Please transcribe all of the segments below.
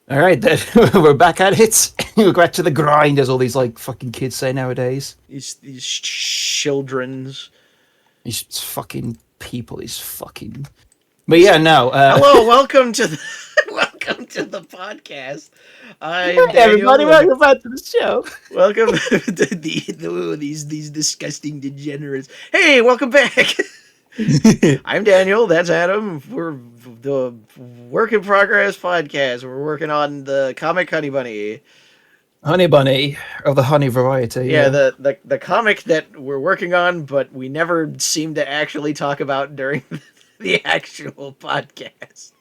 All right, then we're back at it. We're back to the grind, as all these like fucking kids say nowadays. These children's. These fucking people, these fucking. But yeah, no. Hello, welcome to the welcome to the podcast. I am Hey everybody, Daniel, and welcome back to the show. welcome to these disgusting degenerates. Hey, welcome back. I'm Daniel. That's Adam. We're the Work in Progress podcast. We're working on the comic Hunni Bunny. Honey Bunny of the honey variety. Yeah, Yeah, the comic that we're working on, but we never seem to actually talk about during the actual podcast.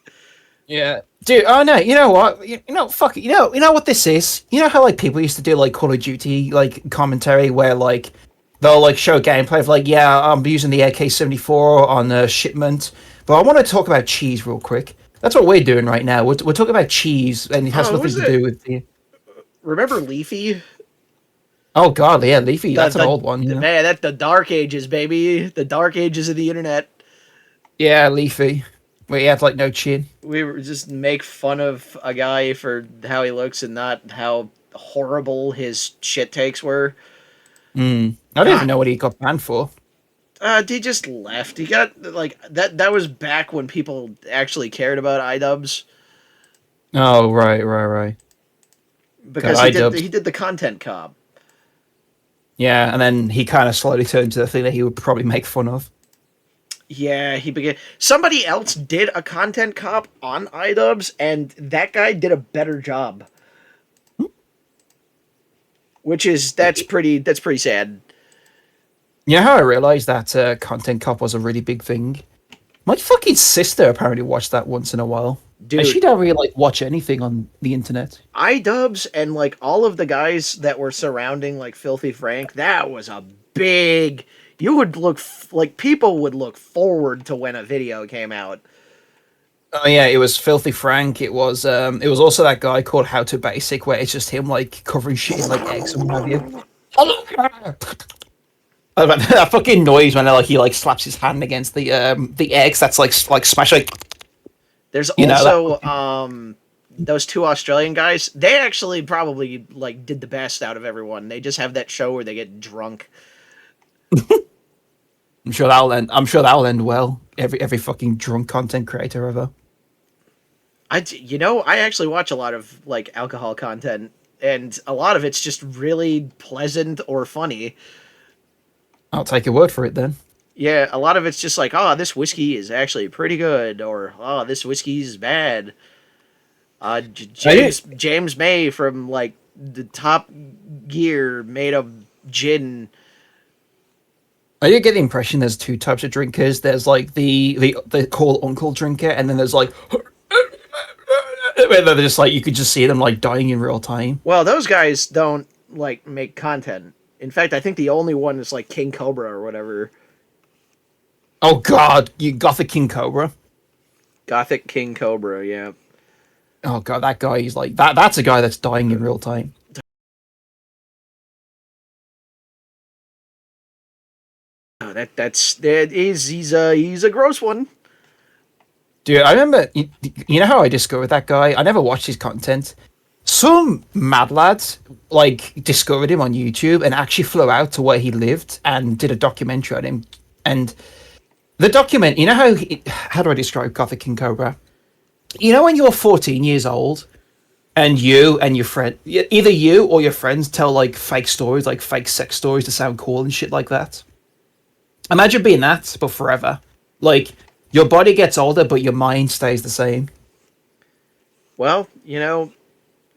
yeah, dude. Oh no, you know what? Fuck it. You know what this is. You know how like people used to do like Call of Duty like commentary where like they'll like show gameplay of like, yeah, I'm using the AK-74 on a shipment, but I want to talk about cheese real quick. That's what we're doing right now. We're talking about cheese, and it has Oh, who nothing was to it? do with the. Remember Leafy? Oh God, yeah, Leafy. The, That's an the old one, you the know. man, that's the dark ages, baby. The dark ages of the internet. Yeah, Leafy. Where he had like no chin. We were just make fun of a guy for how he looks and not how horrible his shit takes were. I don't even God, know what he got banned for. he just left. He got like that. That was back when people actually cared about iDubbbz Oh right. God, because I dubbed. he did the content cob. Yeah, and then he kind of slowly turned to the thing that he would probably make fun of. Yeah, he began. Somebody else did a content cop on iDubbbz, and that guy did a better job. Which is that's pretty sad. You know how I realized that content cop was a really big thing? My fucking sister apparently watched that once in a while. And she Dude, don't really like watch anything on the internet. iDubbbz and like all of the guys that were surrounding like Filthy Frank, that was a big. You would like people would look forward to when a video came out. Oh yeah, it was Filthy Frank. It was also that guy called How to Basic, where it's just him like covering shit in like eggs and what have you. That fucking noise when like he like slaps his hand against the eggs. That's like smash like There's you know that. also those two Australian guys. They actually probably like did the best out of everyone. They just have that show where they get drunk. I'm sure that'll end. I'm sure that'll end well. Every fucking drunk content creator ever. I actually watch a lot of like alcohol content, and a lot of it's just really pleasant or funny. I'll take your word for it then. Yeah, a lot of it's just like, oh, this whiskey is actually pretty good, or oh, this whiskey's bad. Are you James May from like the Top Gear made a gin. are you getting the impression there's two types of drinkers? There's like the cool uncle drinker, and then there's like where they're just like you could just see them like dying in real time. Well, those guys don't like make content. In fact, I think the only one is like King Cobra or whatever. Oh God, you Gothic King Cobra. Gothic King Cobra, yeah. Oh God, that guy is like that. That's a guy that's dying in real time. Oh, he's a gross one. Dude, I remember. You know how I discovered that guy? I never watched his content. Some mad lads like discovered him on YouTube and actually flew out to where he lived and did a documentary on him. And the document, you know how do I describe Gothic King Cobra? You know when you're 14 years old and you and your friend, either you or your friends tell like fake stories, like fake sex stories to sound cool and shit like that. Imagine being that, but forever. Like your body gets older, but your mind stays the same. Well,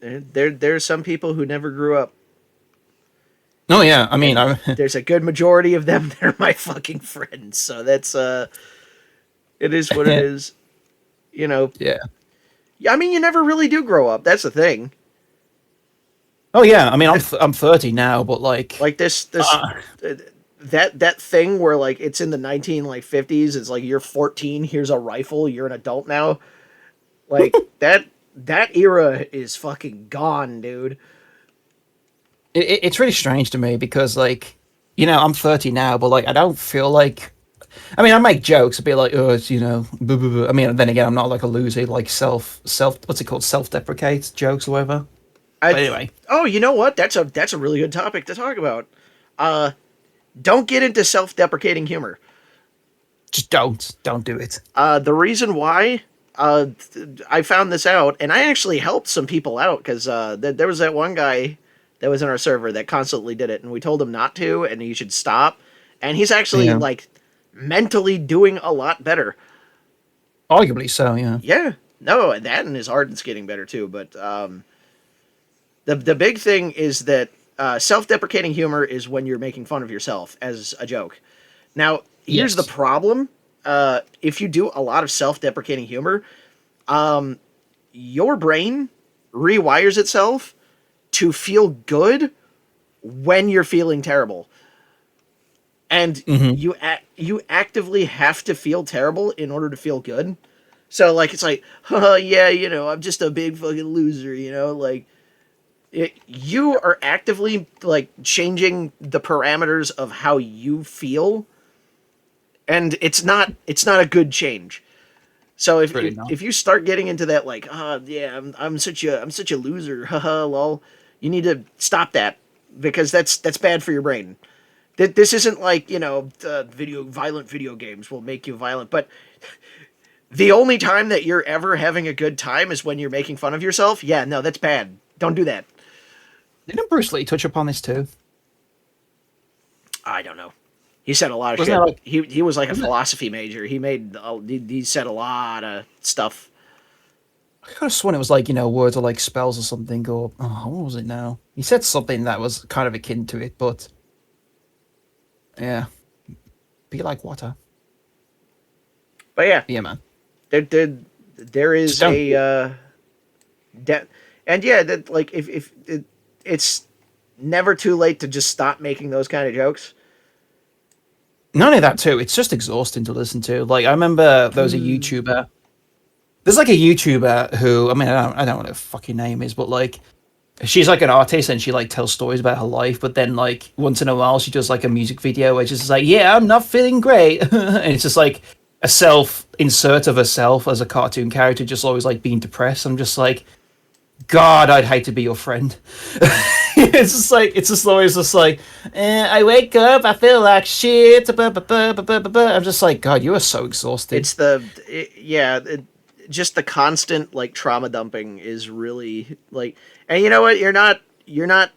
there's some people who never grew up, Oh yeah, I mean, and there's a good majority of them that are my fucking friends. So that's it is what it is. You know, yeah. yeah. I mean, you never really do grow up. That's the thing. Oh yeah, I mean, I'm 30 now, but like, Like uh, that thing where like it's in the 1950s. It's like you're 14. Here's a rifle. You're an adult now. Like that era is fucking gone, dude. it's really strange to me because like, I'm 30 now, but like, I don't feel like I mean, I make jokes, a bit like, oh, it's blah, blah, blah. I mean, then again, I'm not like a loser, like what's it called, self-deprecate jokes or whatever. But I anyway, oh, you know what? That's a really good topic to talk about. Uh, don't get into self-deprecating humor. just don't do it. The reason why I found this out, and I actually helped some people out because there was that one guy that was in our server that constantly did it, and we told him not to, and he should stop. And he's actually Yeah, like mentally doing a lot better. arguably so. Yeah. Yeah, no, that and his ardent's getting better too. But the big thing is that self-deprecating humor is when you're making fun of yourself as a joke. Now, here's the Yes. problem. If you do a lot of self-deprecating humor, your brain rewires itself to feel good when you're feeling terrible. And Hmm. you actively have to feel terrible in order to feel good. So like it's like, oh yeah, I'm just a big fucking loser, like you are actively like changing the parameters of how you feel, and it's not a good change. So if Really if, not. if you start getting into that like, oh yeah, I'm such a loser, haha, lol, you need to stop that because that's bad for your brain. This isn't like violent video games will make you violent, but the only time that you're ever having a good time is when you're making fun of yourself. Yeah, no, that's bad. Don't do that. Didn't Bruce Lee touch upon this too? I don't know. He said a lot of Wasn't shit. that like? He was like a Wasn't it? philosophy major. He said a lot of stuff. I could have sworn it was like words or like spells or something. Or oh, what was it now? He said something that was kind of akin to it, but yeah, be like water. But yeah, Yeah, man. there Just is don't. a and yeah, that like if it's never too late to just stop making those kind of jokes. Not only that too, it's just exhausting to listen to. Like I remember there was a YouTuber. There's like a YouTuber who, I mean, I don't know what her fucking name is, but like she's like an artist and she like tells stories about her life, but then like once in a while she does like a music video where she's just like, yeah, I'm not feeling great. And it's just like a self insert of herself as a cartoon character, just always like being depressed. I'm just like, God, I'd hate to be your friend. It's just always just like, I wake up, I feel like shit. I'm just like, God, you are so exhausted. It's just the constant like trauma dumping is really like, and you know what? You're not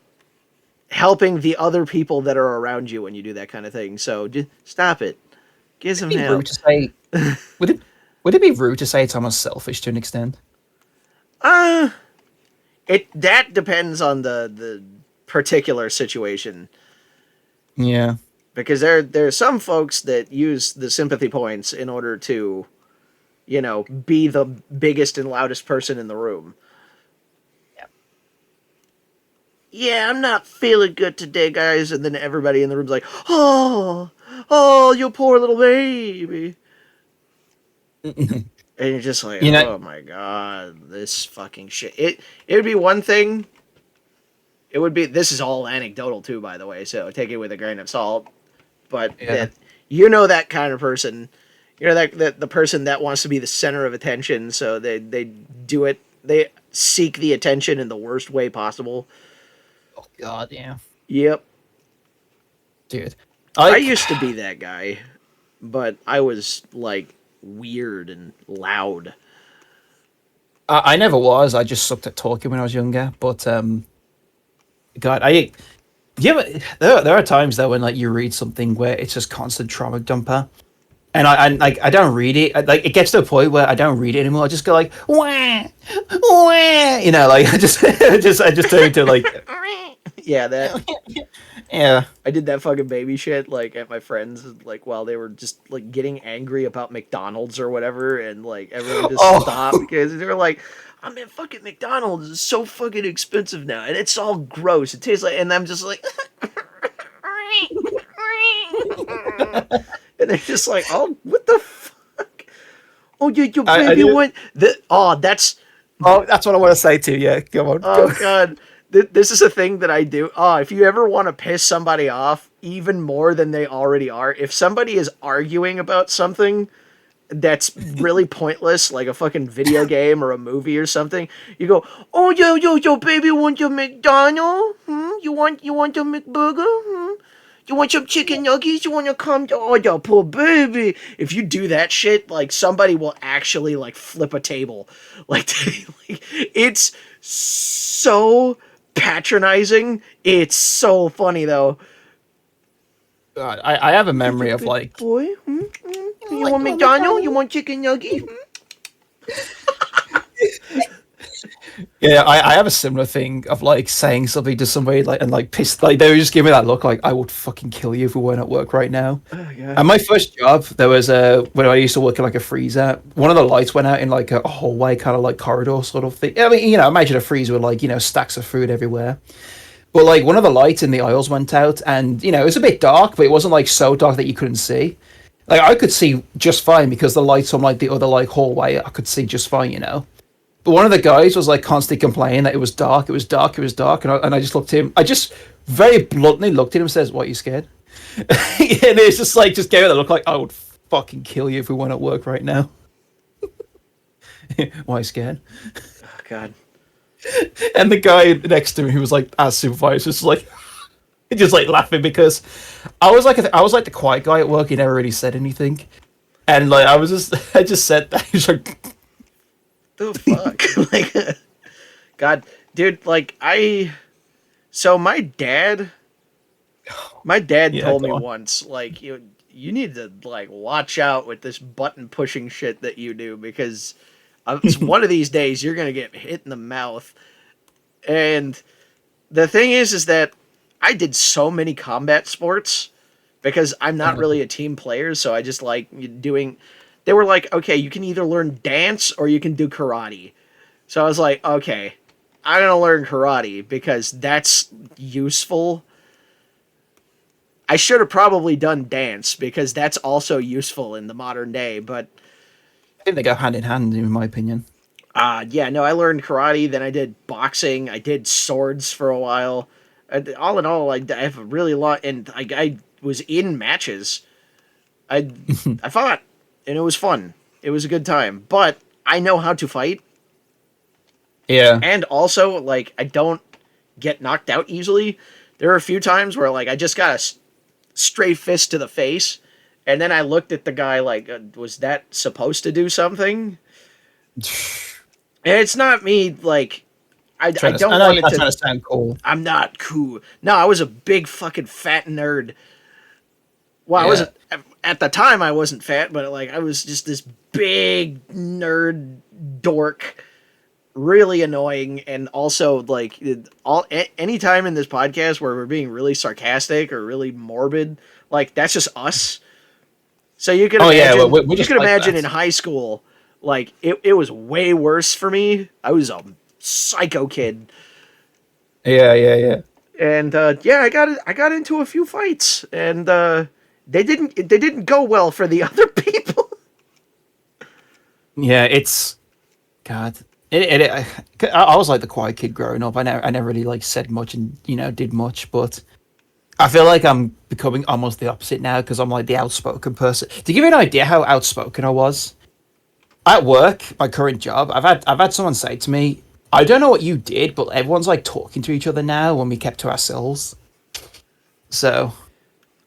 helping the other people that are around you when you do that kind of thing. So just stop it. Get Would it some be rude help. to say? Would it? Would it be rude to say it's almost selfish to an extent? Uh it that depends on the particular situation Yeah. because there's some folks that use the sympathy points in order to be the biggest and loudest person in the room. Yeah, I'm not feeling good today, guys. And then everybody in the room's like, oh, you poor little baby. And you're just like, You know, oh my god, this fucking shit. It would be one thing. It would be. This is all anecdotal too, by the way. So take it with a grain of salt. But yeah. that that kind of person. That the person that wants to be the center of attention. So they do it. They seek the attention in the worst way possible. Oh God, yeah, Yep. dude. I I used to be that guy, but I was like weird and loud. I never was. I just sucked at talking when I was younger. But God, yeah. There are times though when like you read something where it's just constant trauma dumper, and I don't read it. Like it gets to a point where I don't read it anymore. I just go like wah wah, like I just turn into like Yeah, that yeah. I did that fucking baby shit like at my friends like while they were just like getting angry about McDonald's or whatever, and like everyone just stopped Oh, because they were like, "I mean, fucking McDonald's is so fucking expensive now, and it's all gross. It tastes like," and I'm just like, and they're just like, "Oh, what the fuck? Oh, your I baby do. went that? Oh, that's Oh, that's what I want to say to you. Yeah, come on, oh go. god." This is a thing that I do. Oh, if you ever want to piss somebody off, even more than they already are. If somebody is arguing about something that's really pointless, like a fucking video game or a movie or something, you go, "Oh, yo, baby, want your McDonald? You want your McBurger? You want some chicken nuggets? You want to come? Oh, yo, poor baby." If you do that shit, like somebody will actually like flip a table. Like, like it's so patronizing. It's so funny though. God, I have a memory Good of like, boy. You like, want oh, McDonald? You want chicken nugget? yeah, I have a similar thing of like saying something to somebody like and like pissed, like they would just give me that look like I would fucking kill you if we weren't at work right now. Oh, God. And my first job, there was a when I used to work in like a freezer. One of the lights went out in like a hallway, kind of like corridor sort of thing. I mean, imagine a freezer with like stacks of food everywhere. But like one of the lights in the aisles went out, and it was a bit dark, but it wasn't like so dark that you couldn't see. Like I could see just fine because the lights on like the other like hallway, I could see just fine. But one of the guys was like constantly complaining that it was dark, it was dark, it was dark, and I just looked at him. I just very bluntly looked at him and says, "What, are you scared?" And it's just like just gave it a look like I would fucking kill you if we weren't at work right now. Why are you scared? Oh, God. And the guy next to me, who was like our supervisor, was like just like laughing because I was like the quiet guy at work. He never really said anything, and like I just said that. He's like, The fuck? Like, God, dude, like, so my dad Yeah, told go me on. once, like, you need to, like, watch out with this button pushing shit that you do because one of these days you're gonna get hit in the mouth. And the thing is that I did so many combat sports because I'm not really a team player, so I just like doing. They were like, okay, you can either learn dance or you can do karate. So I was like, okay, I'm gonna learn karate because that's useful. I should have probably done dance because that's also useful in the modern day, but I think they go hand in hand, in my opinion. yeah, no, I learned karate, then I did boxing, I did swords for a while. All in all, I have a really lot, and I was in matches. I fought, and it was fun. It was a good time, but I know how to fight, Yeah. and also like I don't get knocked out easily. There are a few times where like I just got a straight fist to the face, and then I looked at the guy like, was that supposed to do something? And it's not me like I don't I know want you're it not to. trying to sound cool. I'm not cool. No, I was a big fucking fat nerd. Well, I Yeah. wasn't at the time. I wasn't fat, but like I was just this big nerd dork, really annoying, and also like any time in this podcast where we're being really sarcastic or really morbid, like that's just us. So you can Oh yeah, imagine. we're You just can like imagine in that. high school, like it was way worse for me. I was a psycho kid. Yeah. And yeah, I got into a few fights, and they didn't go well for the other people. Yeah, it's God. I was like the quiet kid growing up. I never really like said much and did much, but I feel like I'm becoming almost the opposite now because I'm like the outspoken person. To give you an idea how outspoken I was at work, my current job, I've had someone say to me, "I don't know what you did, but everyone's like talking to each other now when we kept to ourselves." So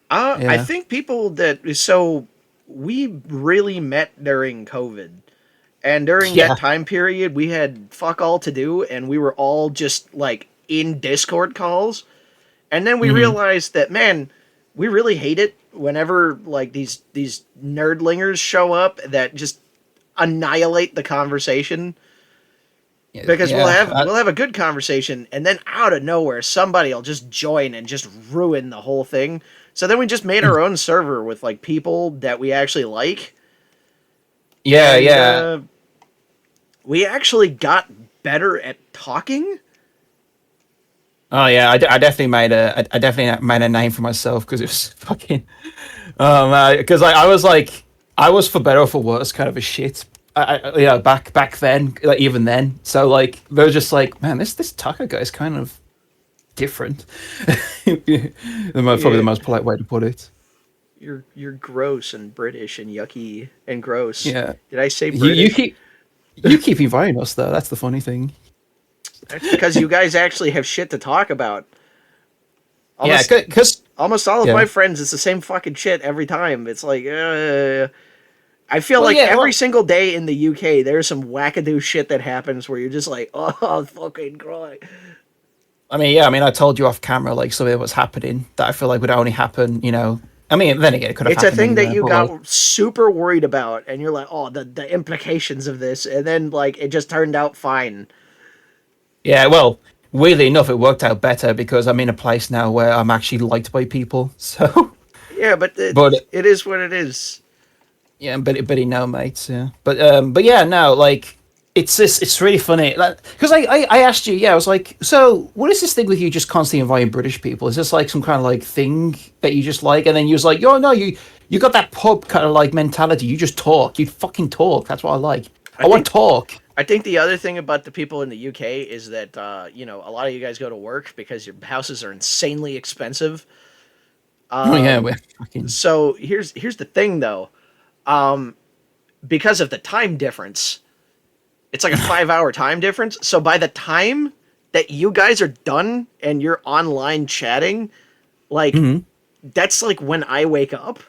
I yeah, think people that so we really met during COVID, and during yeah, that time period, we had fuck all to do, and we were all just like in Discord calls, and then we hmm realized that man, we really hate it whenever like these nerdlingers show up that just annihilate the conversation yeah, because yeah. we'll have a good conversation and then out of nowhere somebody'll just join and just ruin the whole thing. So then we just made our own server with like people that we actually like, Yeah, and yeah. we actually got better at talking. Oh yeah, I definitely I definitely made a name for myself because it was fucking because I was like I was for better or for worse kind of a shit. Back then, like even then. So like they were just like, man, this Tucker guy's kind of different. Probably the Yeah, most polite way to put it. you're gross and British and yucky and gross. Yeah. Did I say You you British? keep you keep inviting us though. That's the funny thing. That's because you guys actually have shit to talk about. Yeah, Almost because almost all of yeah. my friends, it's the same fucking shit every time. It's like, I feel Well, like yeah. every Well, single day in the UK, there's some wackadoo shit that happens where you're just like, oh, fucking cry. I mean, yeah. I mean, I told you off camera like something that was happening that I feel like would only happen. I mean, then again, it could have It's a happened thing that anywhere. you But like, got super worried about, and you're like, oh, the implications of this, and then like it just turned out fine. yeah. Well, weirdly enough, it worked out better because I'm in a place now where I'm actually liked by people. So, Yeah, but but it is what it is. yeah, but he know, mates. Yeah, but yeah, no, like it's really funny, like because I asked you, yeah, I was like, so what is this thing with you just constantly inviting British people? Is this like some kind of like thing that you just like? And then you was like, yo, no, you got that pub kind of like mentality. You just talk. You fucking talk. That's what I like. I I want think talk. I think the other thing about the people in the UK is that a lot of you guys go to work because your houses are insanely expensive. Oh yeah, we're fucking So here's the thing though, because of the time difference, it's like a 5 hour time difference. So by the time that you guys are done and you're online chatting, like Mhm. that's like when I wake up.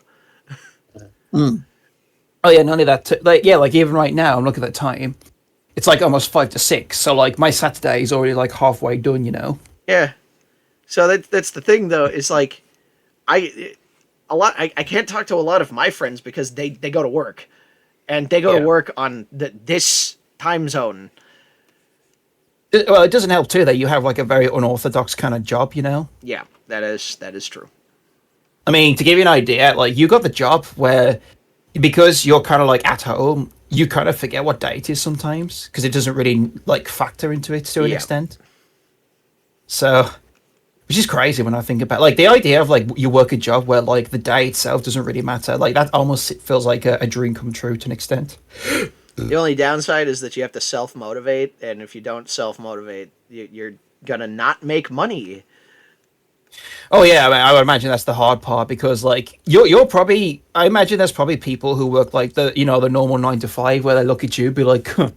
Oh yeah, none of that. Like yeah, like even right now, I'm looking at the time. It's like almost 5 to 6. So like my Saturday is already like halfway done. Yeah. So that's the thing though. Is like I I can't talk to a lot of my friends because they go to work and they go to Yeah. work on this time zone. Well, it doesn't help too that you have like a very unorthodox kind of job. Yeah, that is true. I mean, to give you an idea, like you got the job where because you're kind of like at home, you kind of forget what day it is sometimes because it doesn't really like factor into it to an Yeah. extent. So, which is crazy when I think about like the idea of like you work a job where like the day itself doesn't really matter. Like that almost feels like a dream come true to an extent. The only downside is that you have to self motivate, and if you don't self motivate, you're gonna not make money. Oh yeah, I would imagine that's the hard part because like you're probably I imagine there's probably people who work like the normal 9 to 5 where they look at you and be like, huh,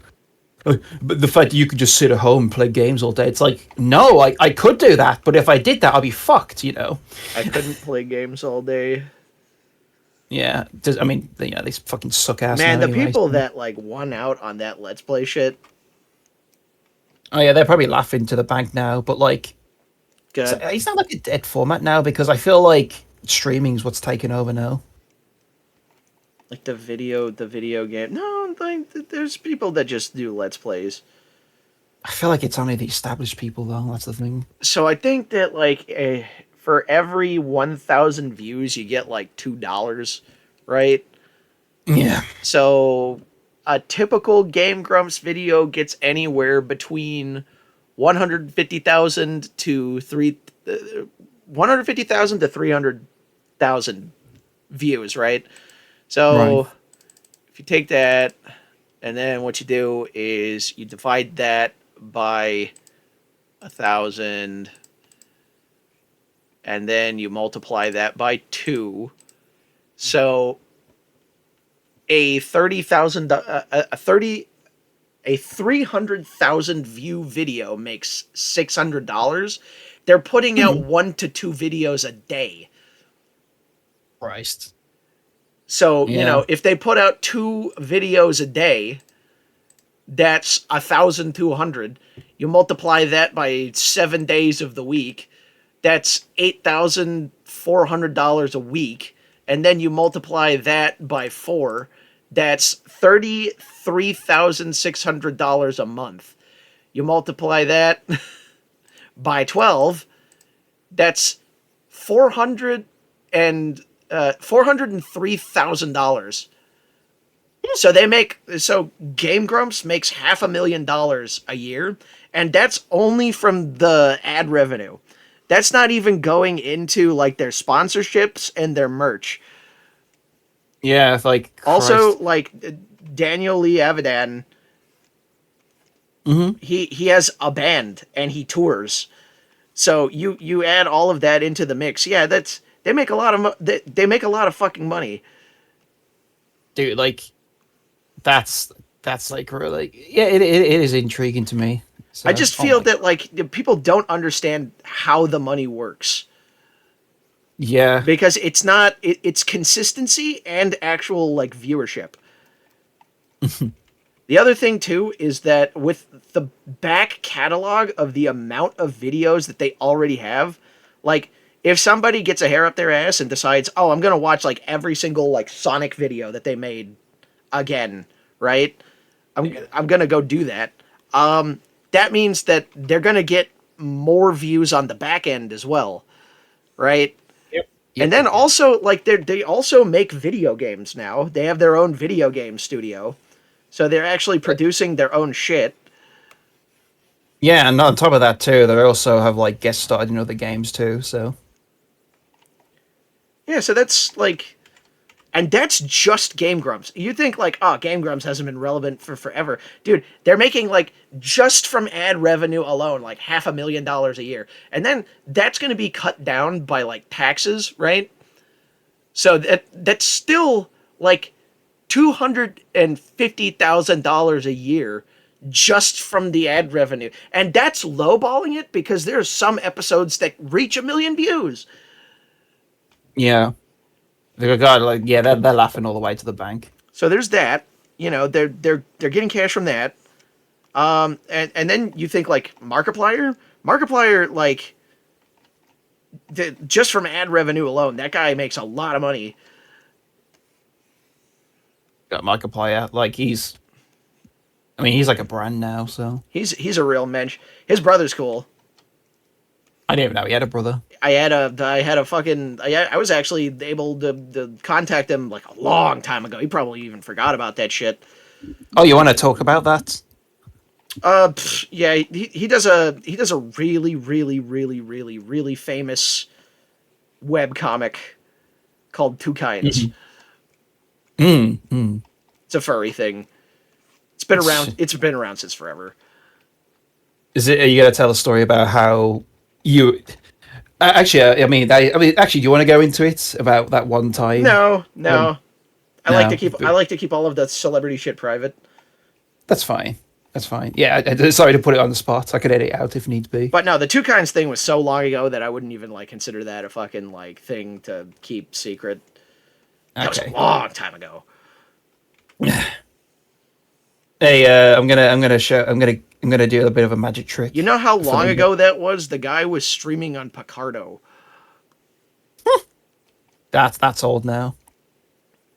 but the fact that you could just sit at home and play games all day, it's like no, I could do that, but if I did that, I'd be fucked. I couldn't play games all day. Yeah, I mean these fucking suck ass Man, now the anyway. people So. that like won out on that Let's Play shit, Oh yeah, they're probably laughing to the bank now, but like good. it's not like a dead format now because I feel like streaming's what's taken over now. Like the video game. No, like there's people that just do Let's Plays. I feel like it's only the established people though. That's the thing. So I think that like for every 1,000 views, you get like $2, right? Yeah. So a typical Game Grumps video gets anywhere between 150,000 to 150,000 to 300,000 views, right? Right. So if you take that, and then what you do is you divide that by 1,000, and then you multiply that by 2. So a 30,000 a 300,000 view video makes $600. They're putting out Mhm. 1 to 2 videos a day. Christ. So, Yeah. if they put out 2 videos a day, that's 1,200. You multiply that by 7 days of the week, that's $8,400 a week. And then you multiply that by 4, that's $33,600 a month. You multiply that by 12, that's 400 and $403,000. So Game Grumps makes $500,000 a year, and that's only from the ad revenue. That's not even going into like their sponsorships and their merch. Yeah, it's like Also, Christ. like Daniel Lee Avidan, Hmm. he has a band and he tours. So you add all of that into the mix. Yeah, that's they make a lot of they make a lot of fucking money. Dude, like that's like really, yeah, it is intriguing to me. I So, just oh feel my, that like people don't understand how the money works yeah, because it's not it's consistency and actual like viewership. The other thing too is that with the back catalog of the amount of videos that they already have, like if somebody gets a hair up their ass and decides, "Oh, I'm going to watch like every single like Sonic video that they made again," right? I'm going to go do that. That means that they're going to get more views on the back end as well, right? yep, And yep, then yep, yep. also like they also make video games now. They have their own video game studio. So they're actually producing their own shit. Yeah, and on top of that too, they also have like guest starred in other games too. So Yeah, so that's like, and that's just Game Grumps. You think like, oh, Game Grumps hasn't been relevant for forever, dude? They're making like just from ad revenue alone, like $500,000 a year, and then that's going to be cut down by like taxes, right? So that's still like $250,000 a year just from the ad revenue, and that's lowballing it because there's some episodes that reach 1 million views. yeah, they got like, yeah, they're laughing all the way to the bank. So there's that. You know, they're getting cash from that. And then you think like Markiplier, Markiplier like just from ad revenue alone, that guy makes a lot of money. Got Markiplier, like I mean, he's like a brand now. So He's a real mensch. His brother's cool. I didn't even know he had a brother. I was actually able to contact him like a long time ago. He probably even forgot about that shit. Oh, you want to talk about that? Yeah, he does a really really famous web comic called Two Kinds. Mhm. Mm, mm. It's a furry thing. It's been around. It's been around since forever. Is it? Are you gonna tell a story about how you? Actually, I mean, actually, do you want to go into it about that one time? No, When, no. no, I like to keep all of the celebrity shit private. that's fine. That's fine. Yeah, sorry to put it on the spot. I could edit it out if needs be. But no, the Two Kinds thing was so long ago that I wouldn't even like consider that a fucking like thing to keep secret. That was a Okay. long time ago. Hey, I'm gonna do a bit of a magic You trick know how for long them. ago that was? The guy was streaming on Picardo. That's old now.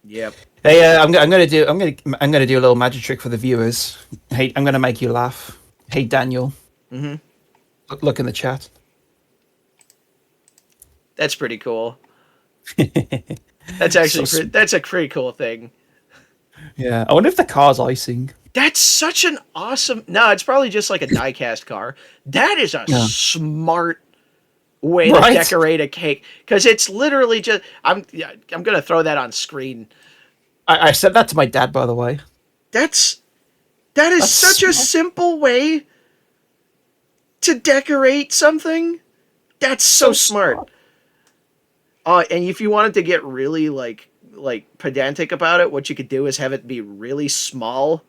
Yep. Hey, I'm gonna do a little magic trick for the viewers. Hey, I'm gonna make you laugh. Hey, Daniel, Mm-hmm. look in the chat. That's pretty cool. That's actually So that's a pretty cool thing. yeah, I wonder if the car's icing. That's such an awesome. No, it's probably just like a diecast car. That is a Yeah. smart way to Right? decorate a cake because it's literally just. I'm gonna throw that on screen. I said that to my dad, by the way. That's that is That's such a smart. simple way to decorate something. That's so smart. And if you wanted to get really like pedantic about it, what you could do is have it be really small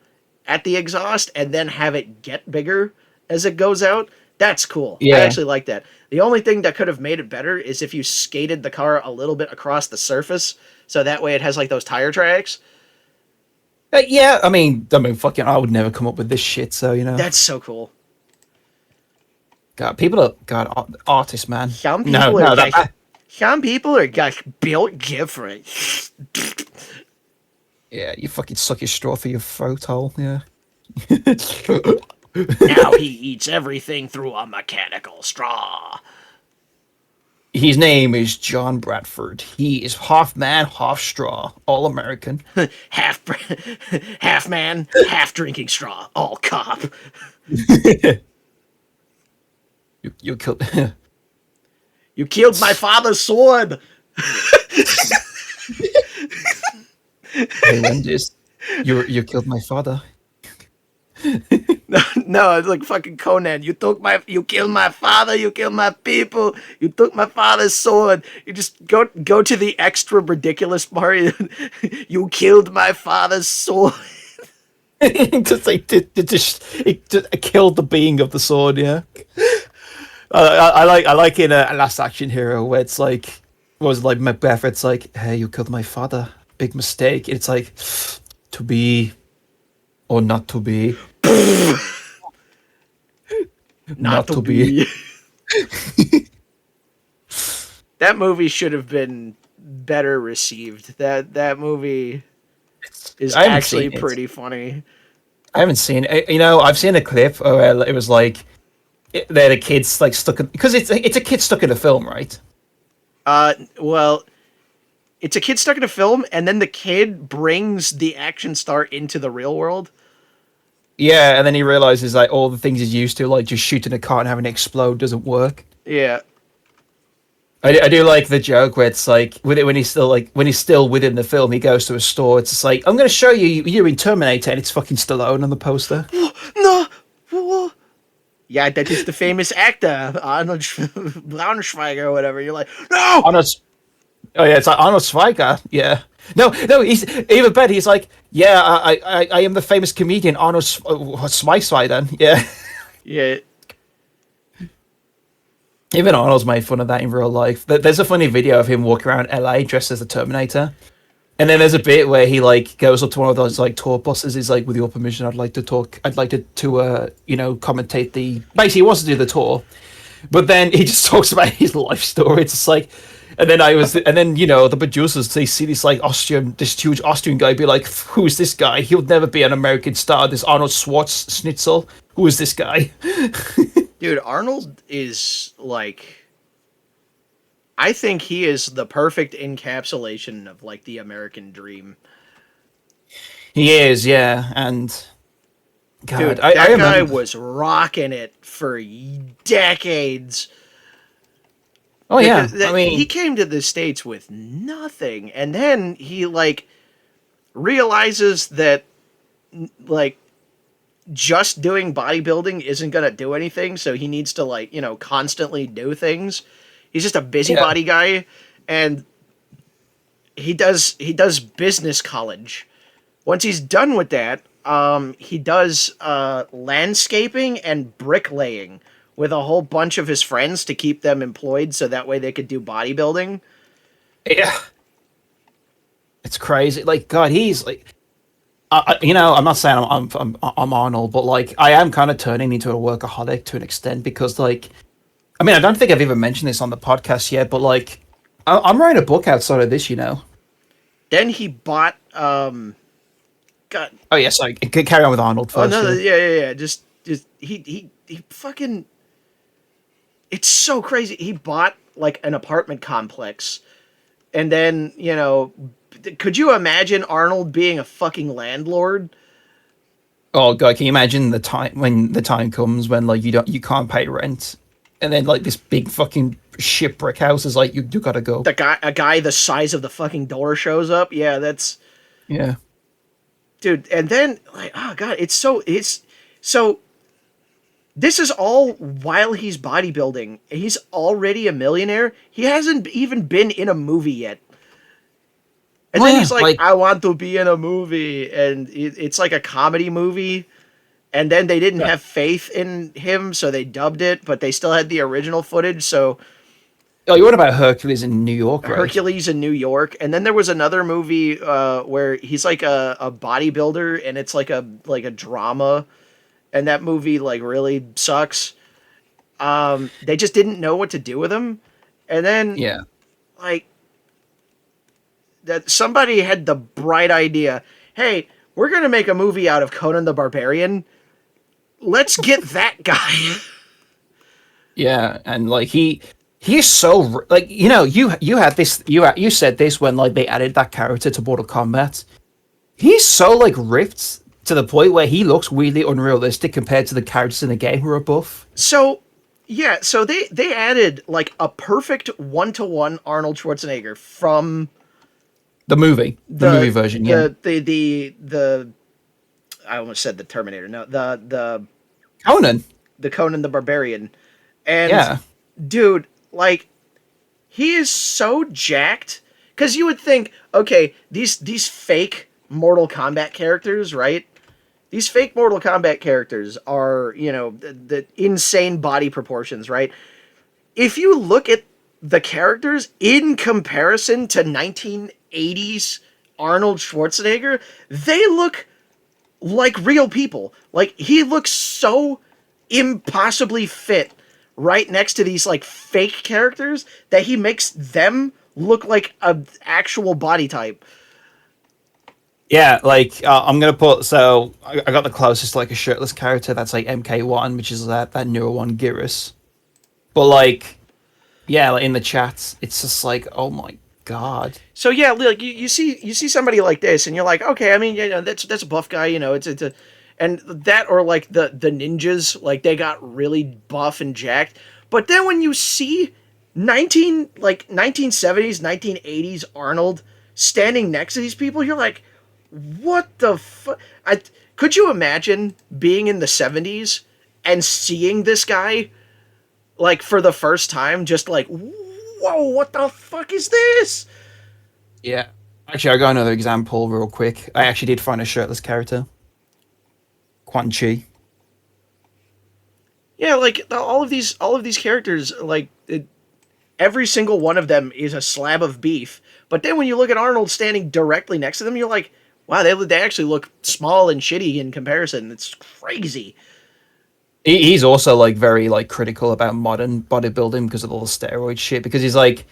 at the exhaust and then have it get bigger as it goes out. That's cool. I Yeah. actually like that. The only thing that could have made it better is if you skated the car a little bit across the surface, so that way it has like those tire tracks. Yeah, fucking, I would never come up with this shit. So That's so cool. God, people are artists, man. Some No, people are no, just some people are just built different. yeah, you fucking suck your straw for your throat hole. Yeah. Now he eats everything through a mechanical straw. His name is John Bradford. He is half man, half straw, all American. half half man, half drinking straw, all cop. You killed. You killed my father's sword. Hey, Wendy's, you killed my father. No, it's like fucking Conan. You killed my father. You killed my people. You took my father's sword. You just go to the extra ridiculous part. You killed my father's sword. Just like it killed the being of the sword. Yeah, I like in a Last Action Hero where it's like was like Macbeth. It's like, hey, you killed my father. Big mistake. It's like to be or not to be, Not not to to be. be. That movie should have been better received. That movie is I haven't actually seen it. pretty funny. I haven't seen it. You know, I've seen a clip where it was like they're the kids like stuck in because it's a kid stuck in a film, right? Well, it's a kid stuck in a film, and then the kid brings the action star into the real world. Yeah, and then he realizes like all the things he's used to, like just shooting a car and having it explode, doesn't work. Yeah. I do like the joke where it's like with it when he's still within the film, he goes to a store. It's just like I'm going to show you you're in Terminator, and it's fucking Stallone on the poster. No. Yeah, that is the famous actor Arnold Braunschweiger or whatever. You're like, no. Arnold, oh yeah, it's like Arnold Schweiger. Yeah, no, he's even better. He's like, yeah, I am the famous comedian Arnold Schweiger. Yeah. Yeah. Even Arnold's made fun of that in real life. There's a funny video of him walking around LA dressed as the Terminator. And then there's a bit where he like goes up to one of those like tour buses. He's like, with your permission, I'd like to talk. I'd like to commentate the. Basically, he wants to do the tour, but then he just talks about his life story. It's just like, and then the producers they see this huge Austrian guy be like, who is this guy? He'll never be an American star. This Arnold Schwarzenegger. Who is this guy? Dude, Arnold is like, I think he is the perfect encapsulation of like the American dream. He is, yeah, and God, Dude, I that guy remember. was rocking it for decades. Oh yeah, Because I he mean, came to the States with nothing, and then he like realizes that like just doing bodybuilding isn't gonna do anything, so he needs to like, constantly do things. He's just a yeah, busybody guy, and he does business college. Once he's done with that, he does landscaping and bricklaying with a whole bunch of his friends to keep them employed, so that way they could do bodybuilding. yeah, it's crazy. Like God, he's like, I'm not saying I'm Arnold, but like I am kind of turning into a workaholic to an extent because like, I mean, I don't think I've even mentioned this on the podcast yet, but like, I'm writing a book outside of this, Then he bought God. Oh yeah, sorry, carry on with Arnold Oh first, no, yeah. yeah. Just he fucking. It's so crazy. He bought like an apartment complex, and then could you imagine Arnold being a fucking landlord? Oh God, can you imagine the time comes when like you can't pay rent, and then like this big fucking shit brick house is like you gotta go. A guy the size of the fucking door shows up. Yeah, that's Yeah. dude. And then like, oh god, it's so. This is all while he's bodybuilding. He's already a millionaire. He hasn't even been in a movie yet. And Oh then yeah, he's like, like I want to be in a movie. And it's like a comedy movie. And then they didn't yeah. have faith in him, so they dubbed it, but they still had the original footage. So Oh, you what about Hercules in New York, right? Hercules in New York. And then there was another movie where he's like a bodybuilder, and it's like a drama. And that movie like really sucks. They just didn't know what to do with him. And then Yeah. like that somebody had the bright idea, hey, we're gonna make a movie out of Conan the Barbarian. Let's get that guy. Yeah, and like he's so like you had this you said this when like they added that character to Mortal Kombat. He's so like ripped to the point where he looks weirdly unrealistic compared to the characters in the game who are buff. So yeah, so they added like a perfect 1-to-1 Arnold Schwarzenegger from The movie version, yeah. the I almost said the Terminator. No, the Conan. the Conan the Barbarian. And Yeah. dude, like he is so jacked because you would think, okay, these fake Mortal Kombat characters, right? These fake Mortal Kombat characters are, the insane body proportions, right? If you look at the characters in comparison to 1980s Arnold Schwarzenegger, they look like real people. Like he looks so impossibly fit right next to these like fake characters that he makes them look like a actual body type. Yeah, like I'm gonna put so I got the closest to like a shirtless character that's like MK1, which is that newer one, Gyrus. But like, yeah, like in the chats, it's just like, oh my god. So yeah, like you see somebody like this, and you're like, okay, I mean, that's a buff guy, it's a, and that or like the ninjas, like they got really buff and jacked. But then when you see 1970s, 1980s Arnold standing next to these people, you're like, what the fuck? Could you imagine being in the 70s and seeing this guy like for the first time, just like, whoa, what the fuck is this? Yeah. Actually, I got another example real quick. I actually did find a shirtless character, Quan Chi. Yeah, like all of these characters, like every single one of them is a slab of beef. But then when you look at Arnold standing directly next to them, you're like, wow, they actually look small and shitty in comparison. It's crazy. He's also like very like critical about modern bodybuilding because of all the steroid shit. Because he's like,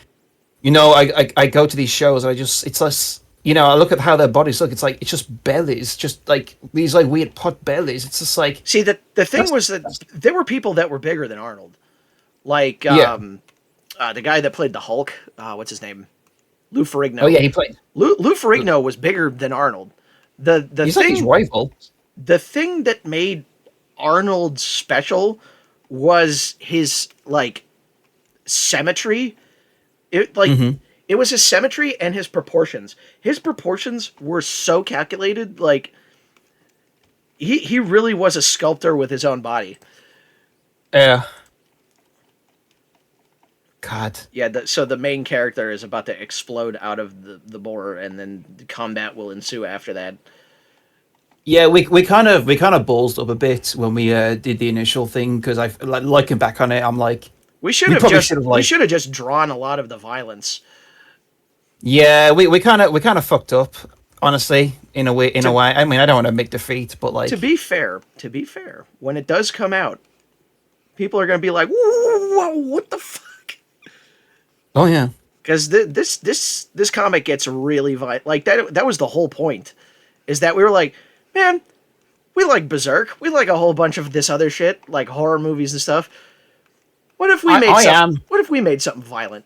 I go to these shows and it's less, I look at how their bodies look. It's like it's just bellies, just like these like weird pot bellies. It's just like See, the thing was that there were people that were bigger than Arnold, like yeah. the guy that played the Hulk. What's his name? Lou Oh Ferrigno. yeah, he played. Lou Ferrigno was bigger than Arnold. The He's like his thing rival. the thing that made Arnold special was his like symmetry. It like Hmm. it was his symmetry and his proportions. His proportions were so calculated. Like he really was a sculptor with his own body. Yeah. God. Yeah. So the main character is about to explode out of the boar, and then combat will ensue after that. Yeah, we kind of ballsed up a bit when we did the initial thing because I like looking back on it, I'm like, We should we have probably just should have we like, should have just drawn a lot of the violence. yeah, we kind of fucked up, honestly, in a way. In a To way, I mean, I don't want to make defeat, but to like, be fair, when it does come out, people are gonna be like, "Whoa, what the fuck?" oh yeah, Because this comic gets really violent. Like that was the whole point, is that we were like, man, we like Berserk, we like a whole bunch of this other shit, like horror movies and stuff. I am. What if we made something violent?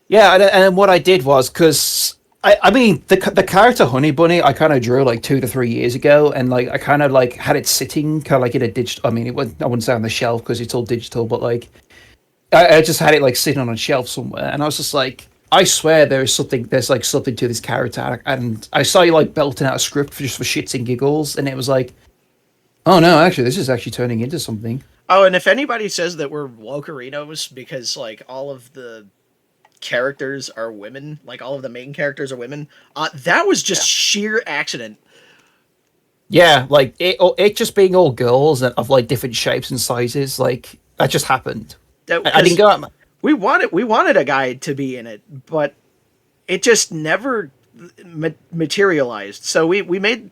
Yeah, and what I did was because I mean the character Honey Bunny I kind of drew like 2 to 3 years ago, and like I kind of like had it sitting kind of like in a digital. I mean, I wouldn't say on the shelf because it's all digital, but like I just had it like sitting on a shelf somewhere, and I was just like, I swear there's like something to this character, and I saw you like belting out a script just for shits and giggles, and it was like, oh no, actually this is actually turning into something. Oh, and if anybody says that we're wokerinos because like all of the characters are women, like all of the main characters are women, that was just Yeah. sheer accident. Yeah, like it just being all girls and of like different shapes and sizes, like that just happened. That I didn't because go out. we wanted a guy to be in it, but it just never materialized. So we made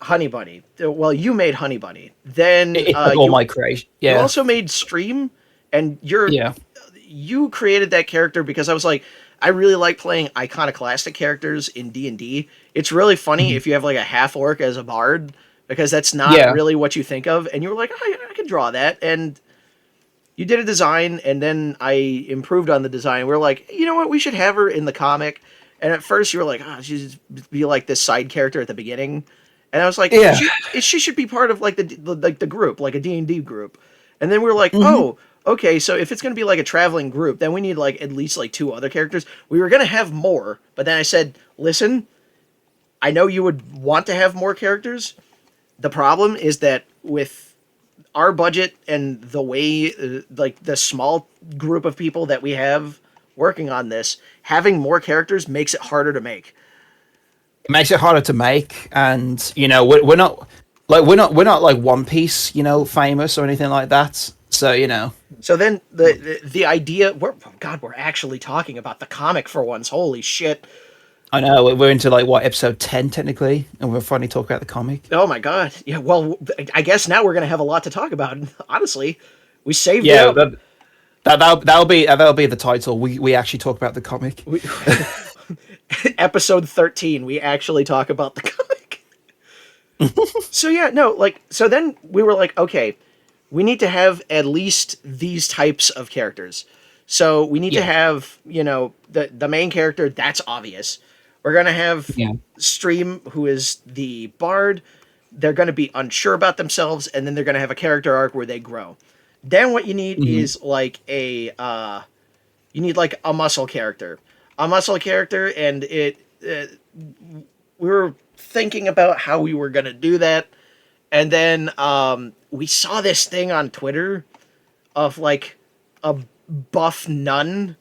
Honey Bunny. Well, you made Honey Bunny. Then It's like all my creation. you Yeah, also made Stream, and yeah. you created that character because I was like, I really like playing iconoclastic characters in D&D. It's really funny Mhm. if you have like a half orc as a bard because that's not Yeah. really what you think of. And you were like, oh, I can draw that, and you did a design, and then I improved on the design. We are like, you know what, we should have her in the comic. And at first you were like, oh, she should be like this side character at the beginning. And I was like, Yeah. she should be part of like the group, like a D&D group. And then we were like, Hmm. oh, okay, so if it's going to be like a traveling group, then we need like at least like two other characters. We were going to have more, but then I said, listen, I know you would want to have more characters. The problem is that with our budget and the way, like the small group of people that we have working on this, having more characters makes it harder to make. It makes it harder to make, and we're not we're not like One Piece, famous or anything like that. So So then the idea, we're actually talking about the comic for once. Holy shit. I know we're into like what, episode 10 technically, and we're finally talking about the comic. Oh my god. Yeah, well, I guess now we're going to have a lot to talk about. Honestly, we saved it Yeah, up. that'll be the title. We actually talk about the comic. Episode 13, we actually talk about the comic. So yeah, no, like, so then we were like, okay, we need to have at least these types of characters. So we need to Yeah. have, the main character, that's obvious. We're going to have Yeah. Stream, who is the bard. They're going to be unsure about themselves, and then they're going to have a character arc where they grow. Then what you need Mhm. is like you need like a muscle character. A muscle character, and we were thinking about how we were going to do that. And then we saw this thing on Twitter of like a buff nun.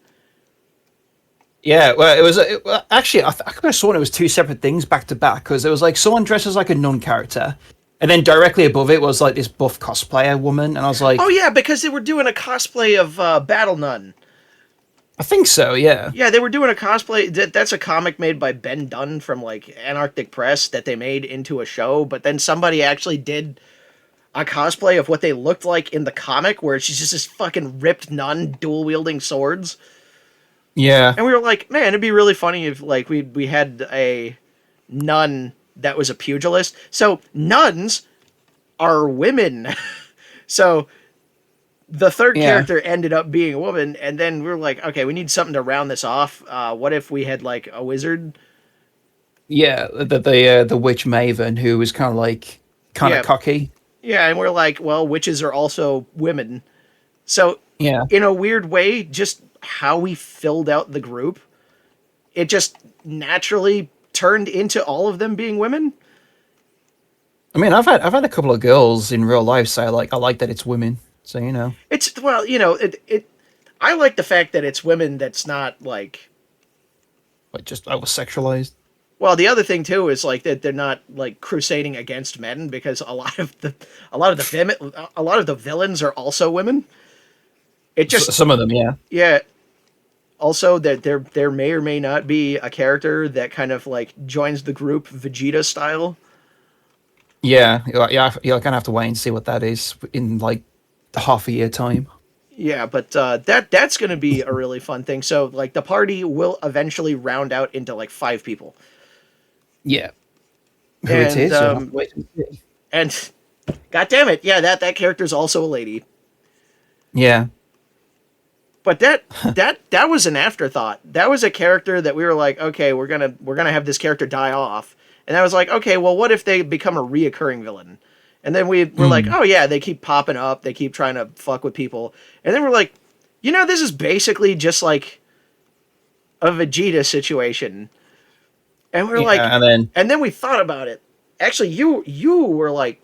Yeah, well, it was well, actually I could have sworn it was two separate things back to back, because it was like someone dressed as like a nun character, and then directly above it was like this buff cosplayer woman, and I was like, Oh yeah, because they were doing a cosplay of Battle Nun. I think so, yeah. Yeah, they were doing a cosplay. That's a comic made by Ben Dunn from like Antarctic Press that they made into a show. But then somebody actually did a cosplay of what they looked like in the comic, where she's just this fucking ripped nun dual wielding swords. Yeah. And we were like, man, it'd be really funny if like we had a nun that was a pugilist. So nuns are women. So the third Yeah. character ended up being a woman, and then we were like, okay, we need something to round this off. What if we had like a wizard? Yeah, the witch Maven, who was kind Yeah, of cocky. yeah, and we're like, well, witches are also women. So Yeah. in a weird way, just how we filled out the group, it just naturally turned into all of them being women. I mean, I've had a couple of girls in real life say like, I like that it's women. So It's well, it. I like the fact that it's women. That's not like. like just I was sexualized. Well, the other thing too is like that they're not like crusading against men, because a lot of the villains are also women. It just Some of them, yeah. yeah. Also, that there may or may not be a character that kind of like joins the group Vegeta style. Yeah, you're gonna have to wait and see what that is in like half a year time. Yeah, but that's going to be a really fun thing. So like the party will eventually round out into like 5 people. Yeah. Who it And is? You'll have to wait and see. and god damn it, yeah, that character's also a lady. Yeah. But that was an afterthought. That was a character that we were like, okay, we're gonna have this character die off, and I was like, okay, well, what if they become a reoccurring villain? And then we were like, oh yeah, they keep popping up, they keep trying to fuck with people, and then we're like, this is basically just like a Vegeta situation, and we're Yeah, like, and then we thought about it. Actually, you were like,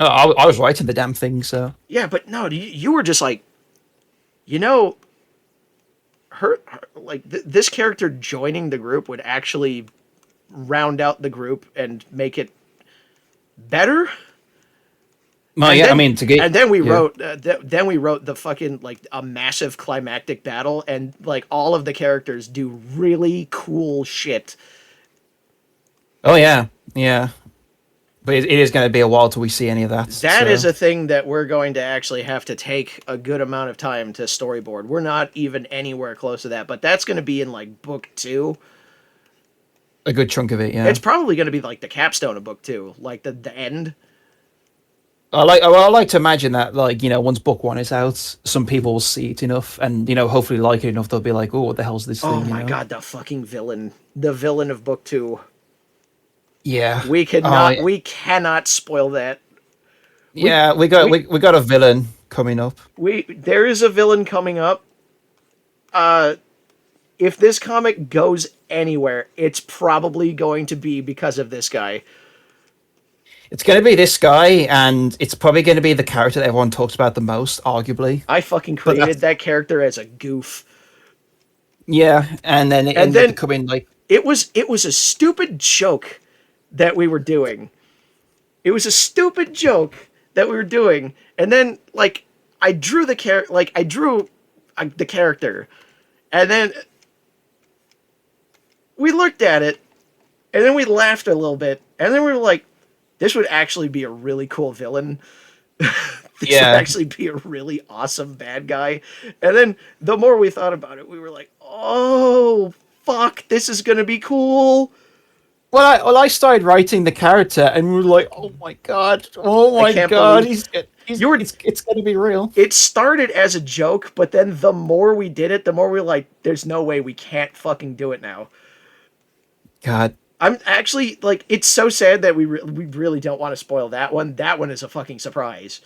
oh, I was writing the damn thing, so yeah, but no, you were just like, you know, her like this character joining the group would actually round out the group and make it better. well, And yeah, I then- mean to get and then we yeah. wrote then we wrote the fucking like a massive climactic battle, and like all of the characters do really cool shit. Oh yeah, yeah. But it is going to be a while till we see any of that. That so. is a thing that we're going to actually have to take a good amount of time to storyboard. We're not even anywhere close to that, but that's going to be in like book 2. A good chunk of it. Yeah. It's probably going to be like the capstone of book 2, like the end. I like to imagine that, like, once book 1 is out, some people will see it enough, and hopefully like it enough, they'll be like, oh, what the hell's this Oh thing? my god, the fucking villain. The villain of book 2. Yeah. We cannot spoil that. Yeah, we got a villain coming up. There is a villain coming up. If this comic goes anywhere, it's probably going to be because of this guy. It's going to be this guy, and it's probably going to be the character that everyone talks about the most, arguably. I fucking But created that character as a goof. yeah, and then it And ended up then becoming like, it was a stupid joke that we were doing. It was a stupid joke that we were doing, and then like I drew the character, and then we looked at it, and then we laughed a little bit, and then we were like, "This would actually be a really cool villain. This would yeah. actually be a really awesome bad guy." And then the more we thought about it, we were like, "Oh fuck, this is gonna be cool." Well, I started writing the character, and we were like, oh I my can't god, believe he's you were. it's going to be real. It started as a joke, but then the more we did it, the more we were like, "There's no way we can't fucking do it now." God, I'm actually like, it's so sad that we really don't want to spoil that one. That one is a fucking surprise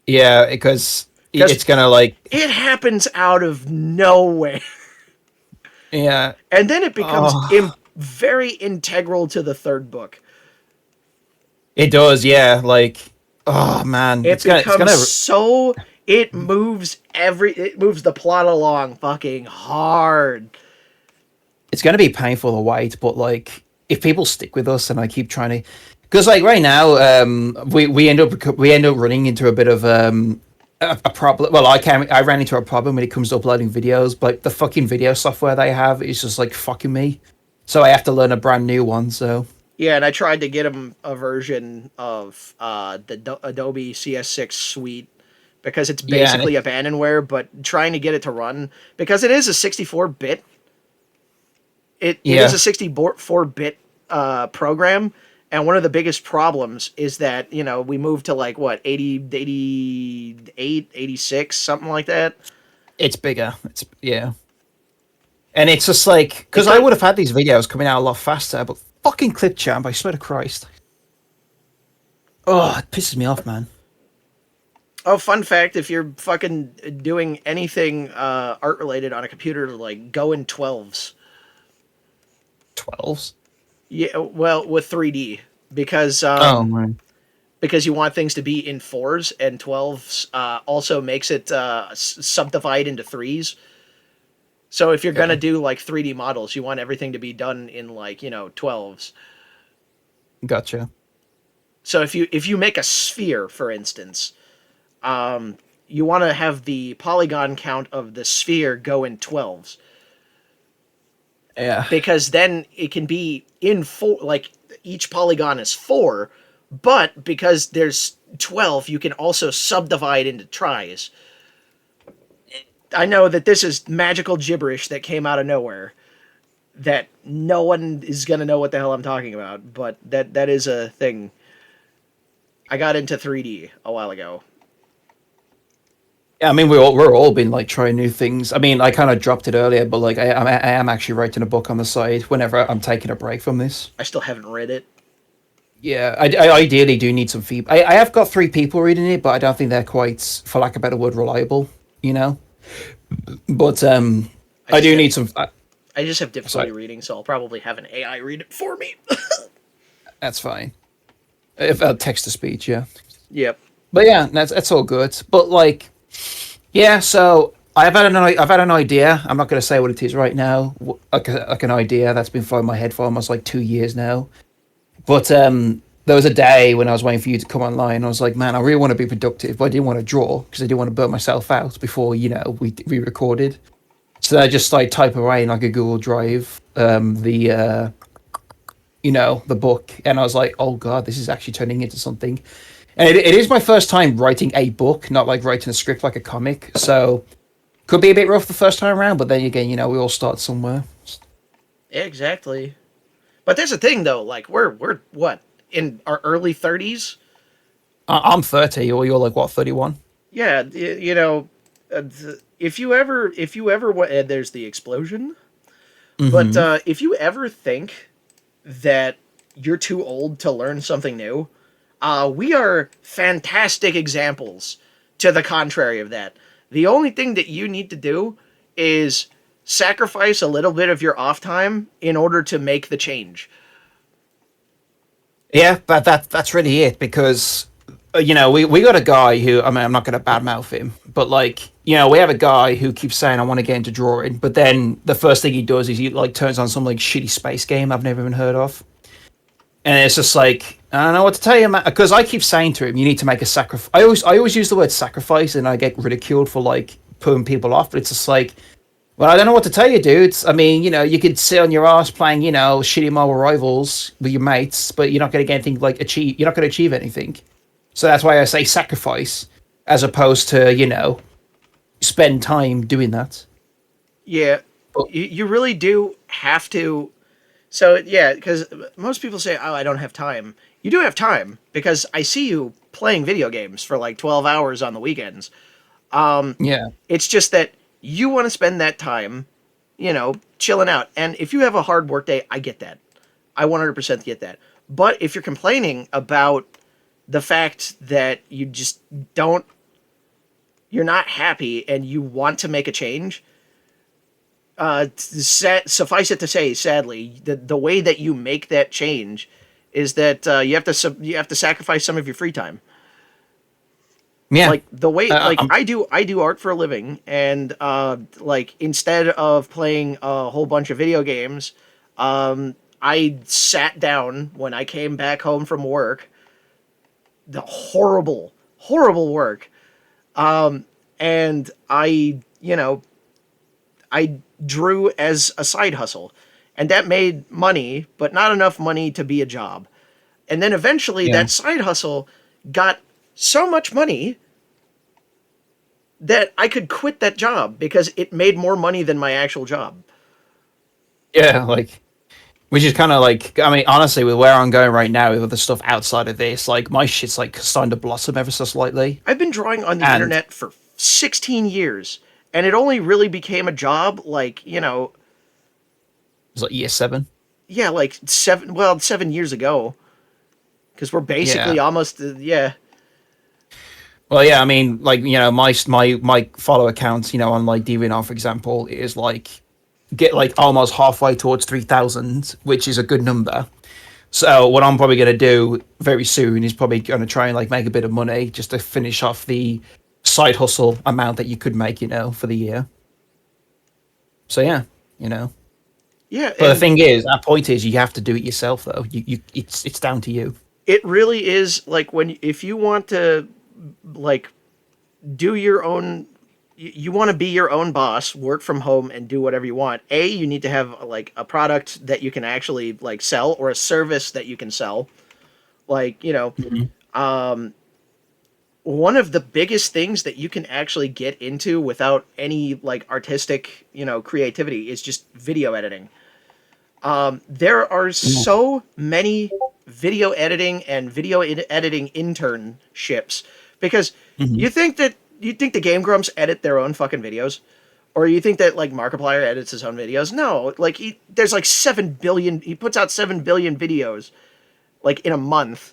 yeah, because because it's gonna like, it happens out of nowhere, yeah, and then it becomes oh, very integral to the third book. it does, yeah, like, oh man, It it's becomes gonna so it moves the plot along fucking hard. it's gonna be painful to wait, but like, if people stick with us and I keep trying to, because like right now, we end up running into a bit of a problem. Well, I ran into a problem when it comes to uploading videos. Like the fucking video software they have is just like fucking me, so I have to learn a brand new one. So Yeah, and I tried to get him a version of Adobe CS6 suite because it's yeah, and basically abandonware, but trying to get it to run because it is a 64-bit. It is yeah, a 64-bit program, and one of the biggest problems is that, we moved to like what, 80, 88, 86, something like that. it's bigger. It's yeah, and it's just like It because I does. would have had these videos coming out a lot faster, but fucking clip champ, I swear to Christ, oh, it pisses me off, man. Oh, fun fact, if you're fucking doing anything art related on a computer, like go in 12s. 12s. Yeah, well, with 3D because Oh man. because you want things to be in fours, and 12s also makes it subdivide into threes. So if you're gonna Okay. do like 3D models, you want everything to be done in like 12s. Gotcha. So if you make a sphere, for instance, you want to have the polygon count of the sphere go in 12s Yeah. because then it can be in four, like each polygon is four, but because there's 12, you can also subdivide into tries. I know that this is magical gibberish that came out of nowhere, that no one is going to know what the hell I'm talking about, but that is a thing. I got into 3D a while ago. Yeah, I mean, we're all been like trying new things. I mean, I kind of dropped it earlier, but like I am actually writing a book on the side whenever I'm taking a break from this. I still haven't read it. Yeah, I ideally do need some feedback. I have got 3 people reading it, but I don't think they're quite, for lack of a better word, reliable. You know, but I I just do have need some. I just have difficulty Sorry, reading, so I'll probably have an AI read it for me. that's fine. If text to speech, yeah. Yep. But yeah, that's all good. But like, yeah. So I've had an idea. I'm not going to say what it is right now. Like an idea that's been flowing in my head for almost like 2 years now. But there was a day when I was waiting for you to come online. I was like, man, I really want to be productive, but I didn't want to draw because I didn't want to burn myself out before we recorded. So I just like type away in like a Google Drive the book, and I was like, oh god, this is actually turning into something. And it is my first time writing a book, not like writing a script like a comic. So could be a bit rough the first time around, but then again, we all start somewhere. Exactly. But there's a thing though, like we're what, in our early 30s? I'm 30, or you're like what, 31? Yeah, if you ever there's the explosion. But Mm-hmm. if you ever think that you're too old to learn something new, we are fantastic examples to the contrary of that. The only thing that you need to do is sacrifice a little bit of your off time in order to make the change. Yeah, but that's really it because we got a guy who, I mean, I'm not going to badmouth him, but like we have a guy who keeps saying I want to get into drawing, but then the first thing he does is he like turns on some like shitty space game I've never even heard of, and it's just like I don't know what to tell you, man. Because I keep saying to him, you need to make a sacrifice. I always use the word sacrifice, and I get ridiculed for like putting people off, but it's just like. Well, I don't know what to tell you, dudes. I mean, you could sit on your ass playing, shitty mobile rivals with your mates, but you're not going to get anything like achieve. You're not going to achieve anything. So that's why I say sacrifice, as opposed to spend time doing that. Yeah, But you really do have to. So yeah, because most people say, "Oh, I don't have time." You do have time because I see you playing video games for like 12 hours on the weekends. yeah, It's just that you want to spend that time, chilling out. And if you have a hard work day, I get that. I 100% get that. But if you're complaining about the fact that you just don't, you're not happy and you want to make a change, suffice it to say, sadly, the way that you make that change is that you have to sacrifice some of your free time. yeah, Like the way, like I'm, I do art for a living, and like instead of playing a whole bunch of video games, I sat down when I came back home from work, the horrible work, and I drew as a side hustle, and that made money, but not enough money to be a job. And then eventually yeah, that side hustle got so much money that I could quit that job because it made more money than my actual job. yeah, like which is kind of like, I mean, honestly, with where I'm going right now with the stuff outside of this, like my shit's like starting to blossom ever so slightly, I've been drawing on the and internet for 16 years, and it only really became a job like, it's like year seven. yeah, like 7 years ago, because we're Yeah. basically almost, yeah. Well, yeah, I mean, like my follow account, on like DeviantArt, for example, is like get like almost halfway towards 3,000, which is a good number. So what I'm probably gonna do very soon is probably gonna try and like make a bit of money just to finish off the side hustle amount that you could make, for the year. So yeah, you know. Yeah, But the and thing is, our point is, you have to do it yourself, though. It's down to you. it really is like when if you want to like do your own you want to be your own boss, work from home and do whatever you want. You need to have like a product that you can actually like sell or a service that you can sell. Like, Mhm. one of the biggest things that you can actually get into without any like artistic, creativity is just video editing. There are Yeah. so many video editing and editing internships because Mhm. you think the Game Grumps edit their own fucking videos, or you think that like Markiplier edits his own videos? No, like there's like 7 billion. He puts out 7 billion videos like in a month.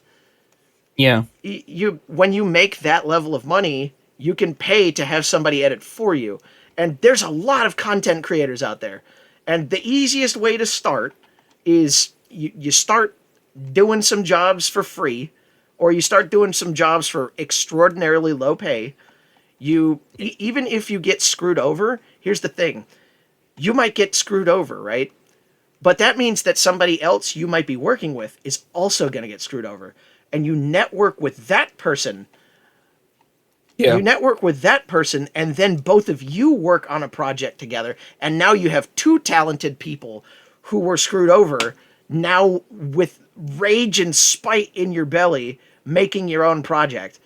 Yeah. You when you make that level of money, you can pay to have somebody edit for you, and there's a lot of content creators out there, and the easiest way to start is you start doing some jobs for free, or you start doing some jobs for extraordinarily low pay. Even if you get screwed over, here's the thing: you might get screwed over, right? But that means that somebody else you might be working with is also going to get screwed over. And you network with that person. Yeah. And then both of you work on a project together. And now you have two talented people who were screwed over, now with rage and spite in your belly, making your own project.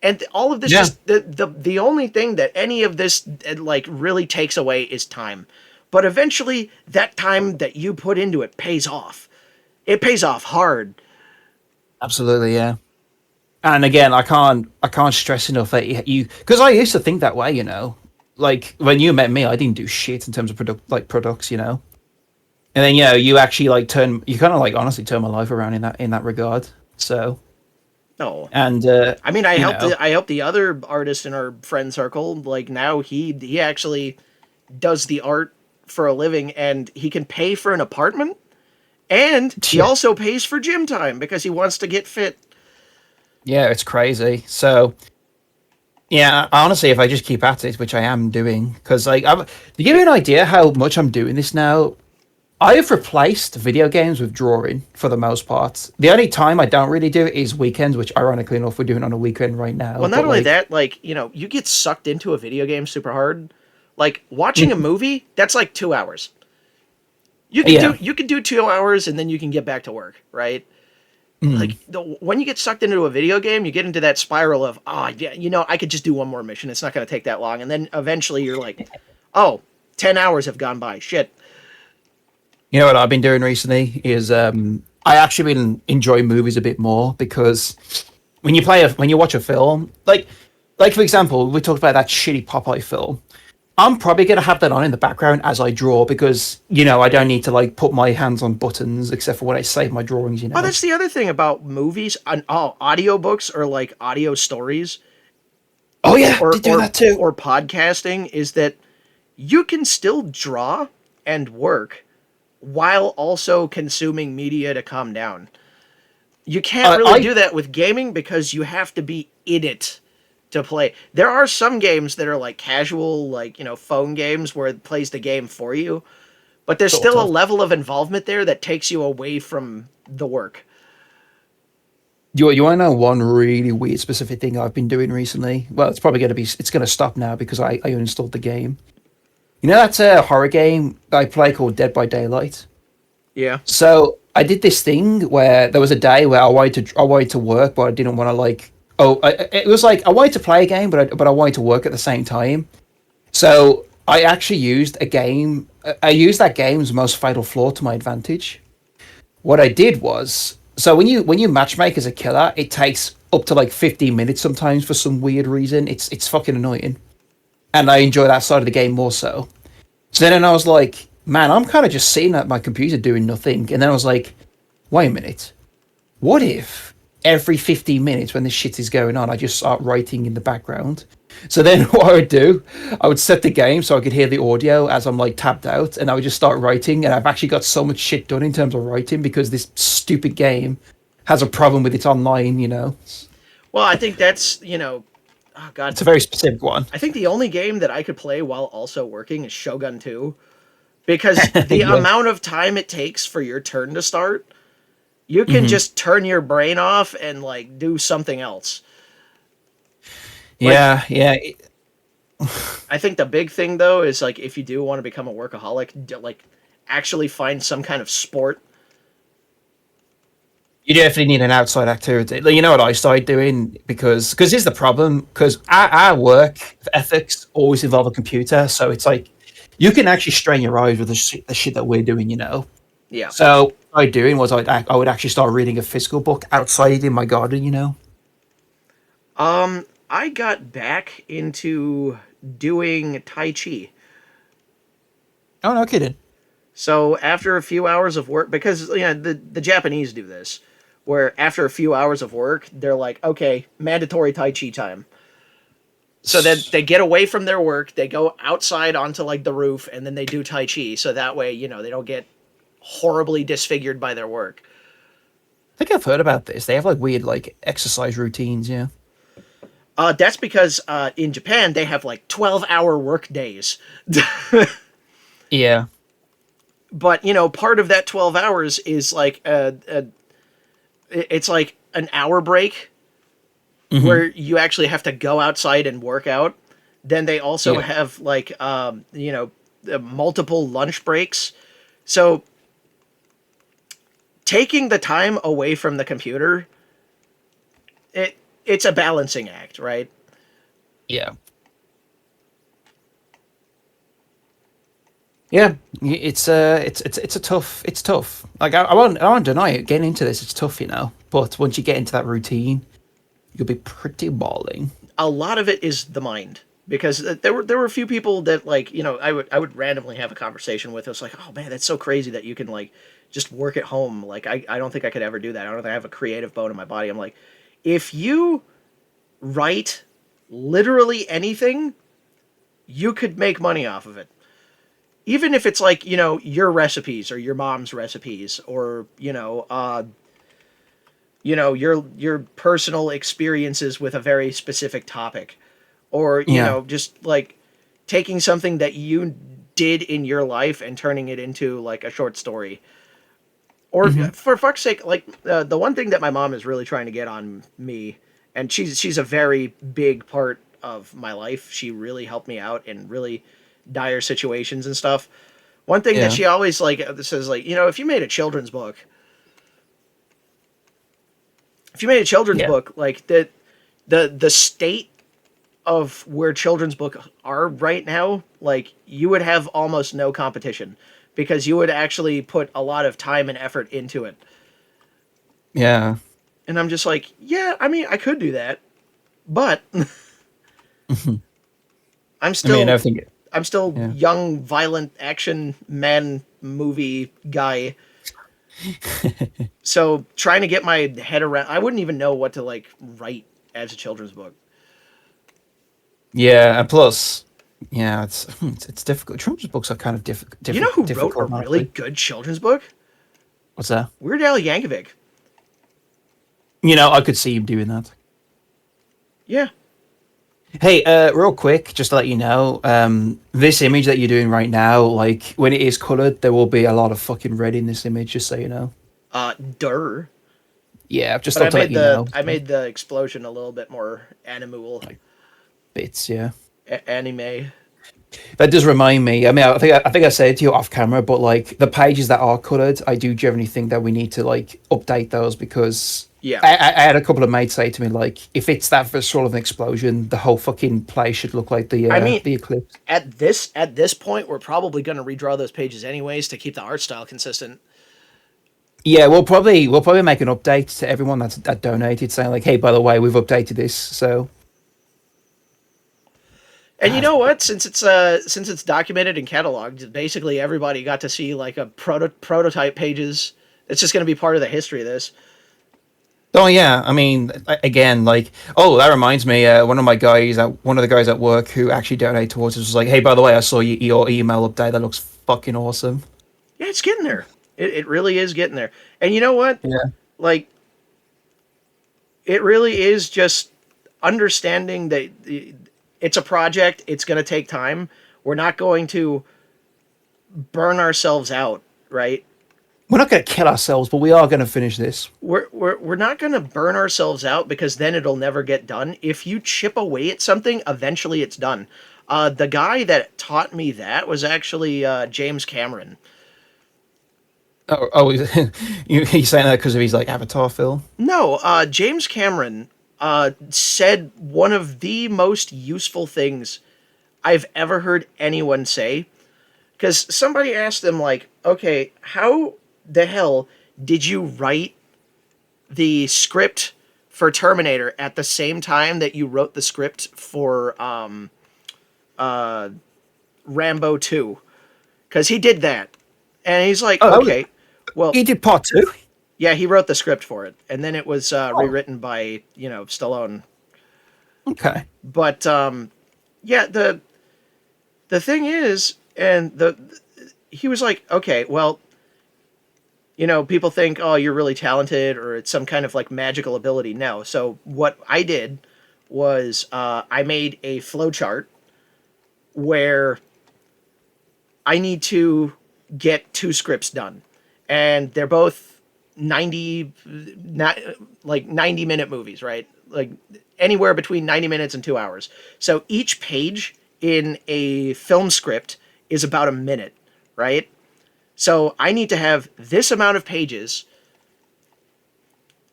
And all of this, Yeah. just the only thing that any of this like really takes away is time. But eventually that time that you put into it pays off. It pays off hard. Absolutely. Yeah. And again, I can't stress enough that you because I used to think that way. Like when you met me, I didn't do shit in terms of products. And then you actually like you kind of like honestly turn my life around in that regard. So No. and I mean, you know I helped the other artist in our friend circle. Like now he actually does the art for a living, and he can pay for an apartment And he Yeah, also pays for gym time because he wants to get fit. yeah, it's crazy. So yeah, honestly, if I just keep at it, which I am doing, because like, to give you an idea how much I'm doing this now, I have replaced video games with drawing for the most part. The only time I don't really do it is weekends, which ironically enough we're doing on a weekend right now. Well, not But only like, that, like, you get sucked into a video game super hard. Like watching a mhm, movie, that's like 2 hours. You could yeah, do you could do 2 hours and then you can get back to work, right? mm, Like when you get sucked into a video game, you get into that spiral of, oh yeah, I could just do one more mission. It's not going to take that long, and then eventually you're like, oh, 10 hours have gone by. Shit. you know what I've been doing recently is I actually been enjoying movies a bit more because when you watch a film, like for example, we talked about that shitty Popeye film. I'm probably gonna have that on in the background as I draw because I don't need to like put my hands on buttons except for when I save my drawings. Oh, that's the other thing about movies and audiobooks or like audio stories Oh yeah, or did do or that too. or podcasting is that you can still draw and work while also consuming media to calm down. You can't really I do that with gaming because you have to be in it to play. There are some games that are like casual, like, phone games where it plays the game for you, but there's sort still a of. level of involvement there that takes you away from the work. You want to know one really weird specific thing I've been doing recently? Well, it's gonna stop now because I uninstalled the game. You know that's a horror game I play called Dead by Daylight. Yeah. So I did this thing where there was a day where I wanted to work, but I didn't want to like. It was like I wanted to play a game, but I wanted to work at the same time. So I actually used a game. I used that game's most fatal flaw to my advantage. What I did was, so when you matchmake as a killer, it takes up to like 15 minutes sometimes for some weird reason. It's fucking annoying, and I enjoy that side of the game more so. So then I was like, man, I'm kind of just sitting at my computer doing nothing. And then I was like, wait a minute. What if every 15 minutes when this shit is going on, I just start writing in the background? So then what I would do, I would set the game so I could hear the audio as I'm like tapped out, and I would just start writing. And I've actually got so much shit done in terms of writing because this stupid game has a problem with its online. Well, I think that's, oh god, It's a very specific one. I think the only game that I could play while also working is Shogun 2 because the Yeah. amount of time it takes for your turn to start, you can Hmm. just turn your brain off and like do something else. Like Yeah, yeah. I think the big thing though is like if you do want to become a workaholic, like actually find some kind of sport. You definitely need an outside activity. Like, you know what I started doing because here's the problem because our work ethics always involve a computer, so it's like you can actually strain your eyes with the shit that we're doing. Yeah. So what I doing was I would actually start reading a physical book outside in my garden. I got back into doing Tai Chi. Oh, no kidding. So after a few hours of work, because the Japanese do this, where after a few hours of work, they're like, okay, mandatory Tai Chi time. So then they get away from their work, they go outside onto like the roof, and then they do Tai Chi. So that way, they don't get horribly disfigured by their work. I think I've heard about this. They have like weird like exercise routines. Yeah. That's because in Japan they have like 12-hour work days. Yeah. But part of that 12 hours is like it's like an hour break Hmm. where you actually have to go outside and work out. Then they also Yeah. have like multiple lunch breaks. So taking the time away from the computer, it's a balancing act, right? Yeah. Yeah, it's a tough. Like I won't deny it. Getting into this, it's tough. But once you get into that routine, you'll be pretty balling. A lot of it is the mind because there were a few people that like I would randomly have a conversation with. It was like, oh man, that's so crazy that you can like just work at home. Like I don't think I could ever do that. I don't think I have a creative bone in my body. I'm like, if you write literally anything, you could make money off of it. even if it's like, your recipes or your mom's recipes, or your personal experiences with a very specific topic, or Yeah. just like taking something that you did in your life and turning it into like a short story. Or Hmm. for fuck's sake, like the one thing that my mom is really trying to get on me, and she's a very big part of my life. She really helped me out in really dire situations and stuff. One thing that Yeah. she always like says, like, if you made a children's book, Yeah. like the state of where children's books are right now, like, you would have almost no competition because you would actually put a lot of time and effort into it. Yeah. And I'm just like, yeah, I mean, I could do that, but I'm I mean, still I think. I'm still Yeah. young, violent action man movie guy. So trying to get my head around, I wouldn't even know what to like write as a children's book. Yeah, and plus, yeah, it's difficult. Children's books are kind of You know who wrote a difficult, really honestly. good children's book? What's that? Weird Al Yankovic. I could see him doing that. Yeah. Hey, real quick, just to let you know, this image that you're doing right now, like when it is colored, there will be a lot of fucking red in this image, just so you know. Dur. Yeah, I've just But thought to let you know. I made the explosion a little bit more animal, Like bits, yeah. anime. That does remind me. I mean, I think I said to you off camera, but like the pages that are colored, I do generally think that we need to like update those because Yeah. I had a couple of mates say to me like, if it's that for sort of an explosion, the whole fucking place should look like I mean, the eclipse. at this point, we're probably going to redraw those pages anyways to keep the art style consistent. Yeah, we'll probably make an update to everyone that donated, saying like, hey, by the way, we've updated this. So, And you know what? Since it's documented and cataloged, basically everybody got to see like a prototype pages. It's just going to be part of the history of this. oh yeah, I mean, again, like, oh, that reminds me, one of the guys at work who actually donated towards us was like, hey, by the way, I saw your email update. That looks fucking awesome. Yeah, it's getting there. It really is getting there. And you know what? Yeah. Like, it really is just understanding that it's a project. It's going to take time. We're not going to burn ourselves out, right? We're not going to kill ourselves, but we are going to finish this. We're not going to burn ourselves out because then it'll never get done. If you chip away at something, eventually it's done. The guy that taught me that was actually James Cameron. Oh, he's saying that because of his like Avatar film. No, James Cameron said one of the most useful things I've ever heard anyone say. Because somebody asked him, like, okay, how the hell did you write the script for Terminator at the same time that you wrote the script for Rambo 2? Because he did that. And he's like, Oh, okay, well, he did part two. yeah, he wrote the script for it. And then it was Oh, rewritten by, Stallone. okay. But, yeah, the thing is, and he was like, okay, well, people think, oh, you're really talented or it's some kind of like magical ability. No. So what I did was I made a flowchart where I need to get two scripts done, and they're both 90, not like 90-minute movies, right? Like anywhere between 90 minutes and 2 hours. So each page in a film script is about a minute, right? So I need to have this amount of pages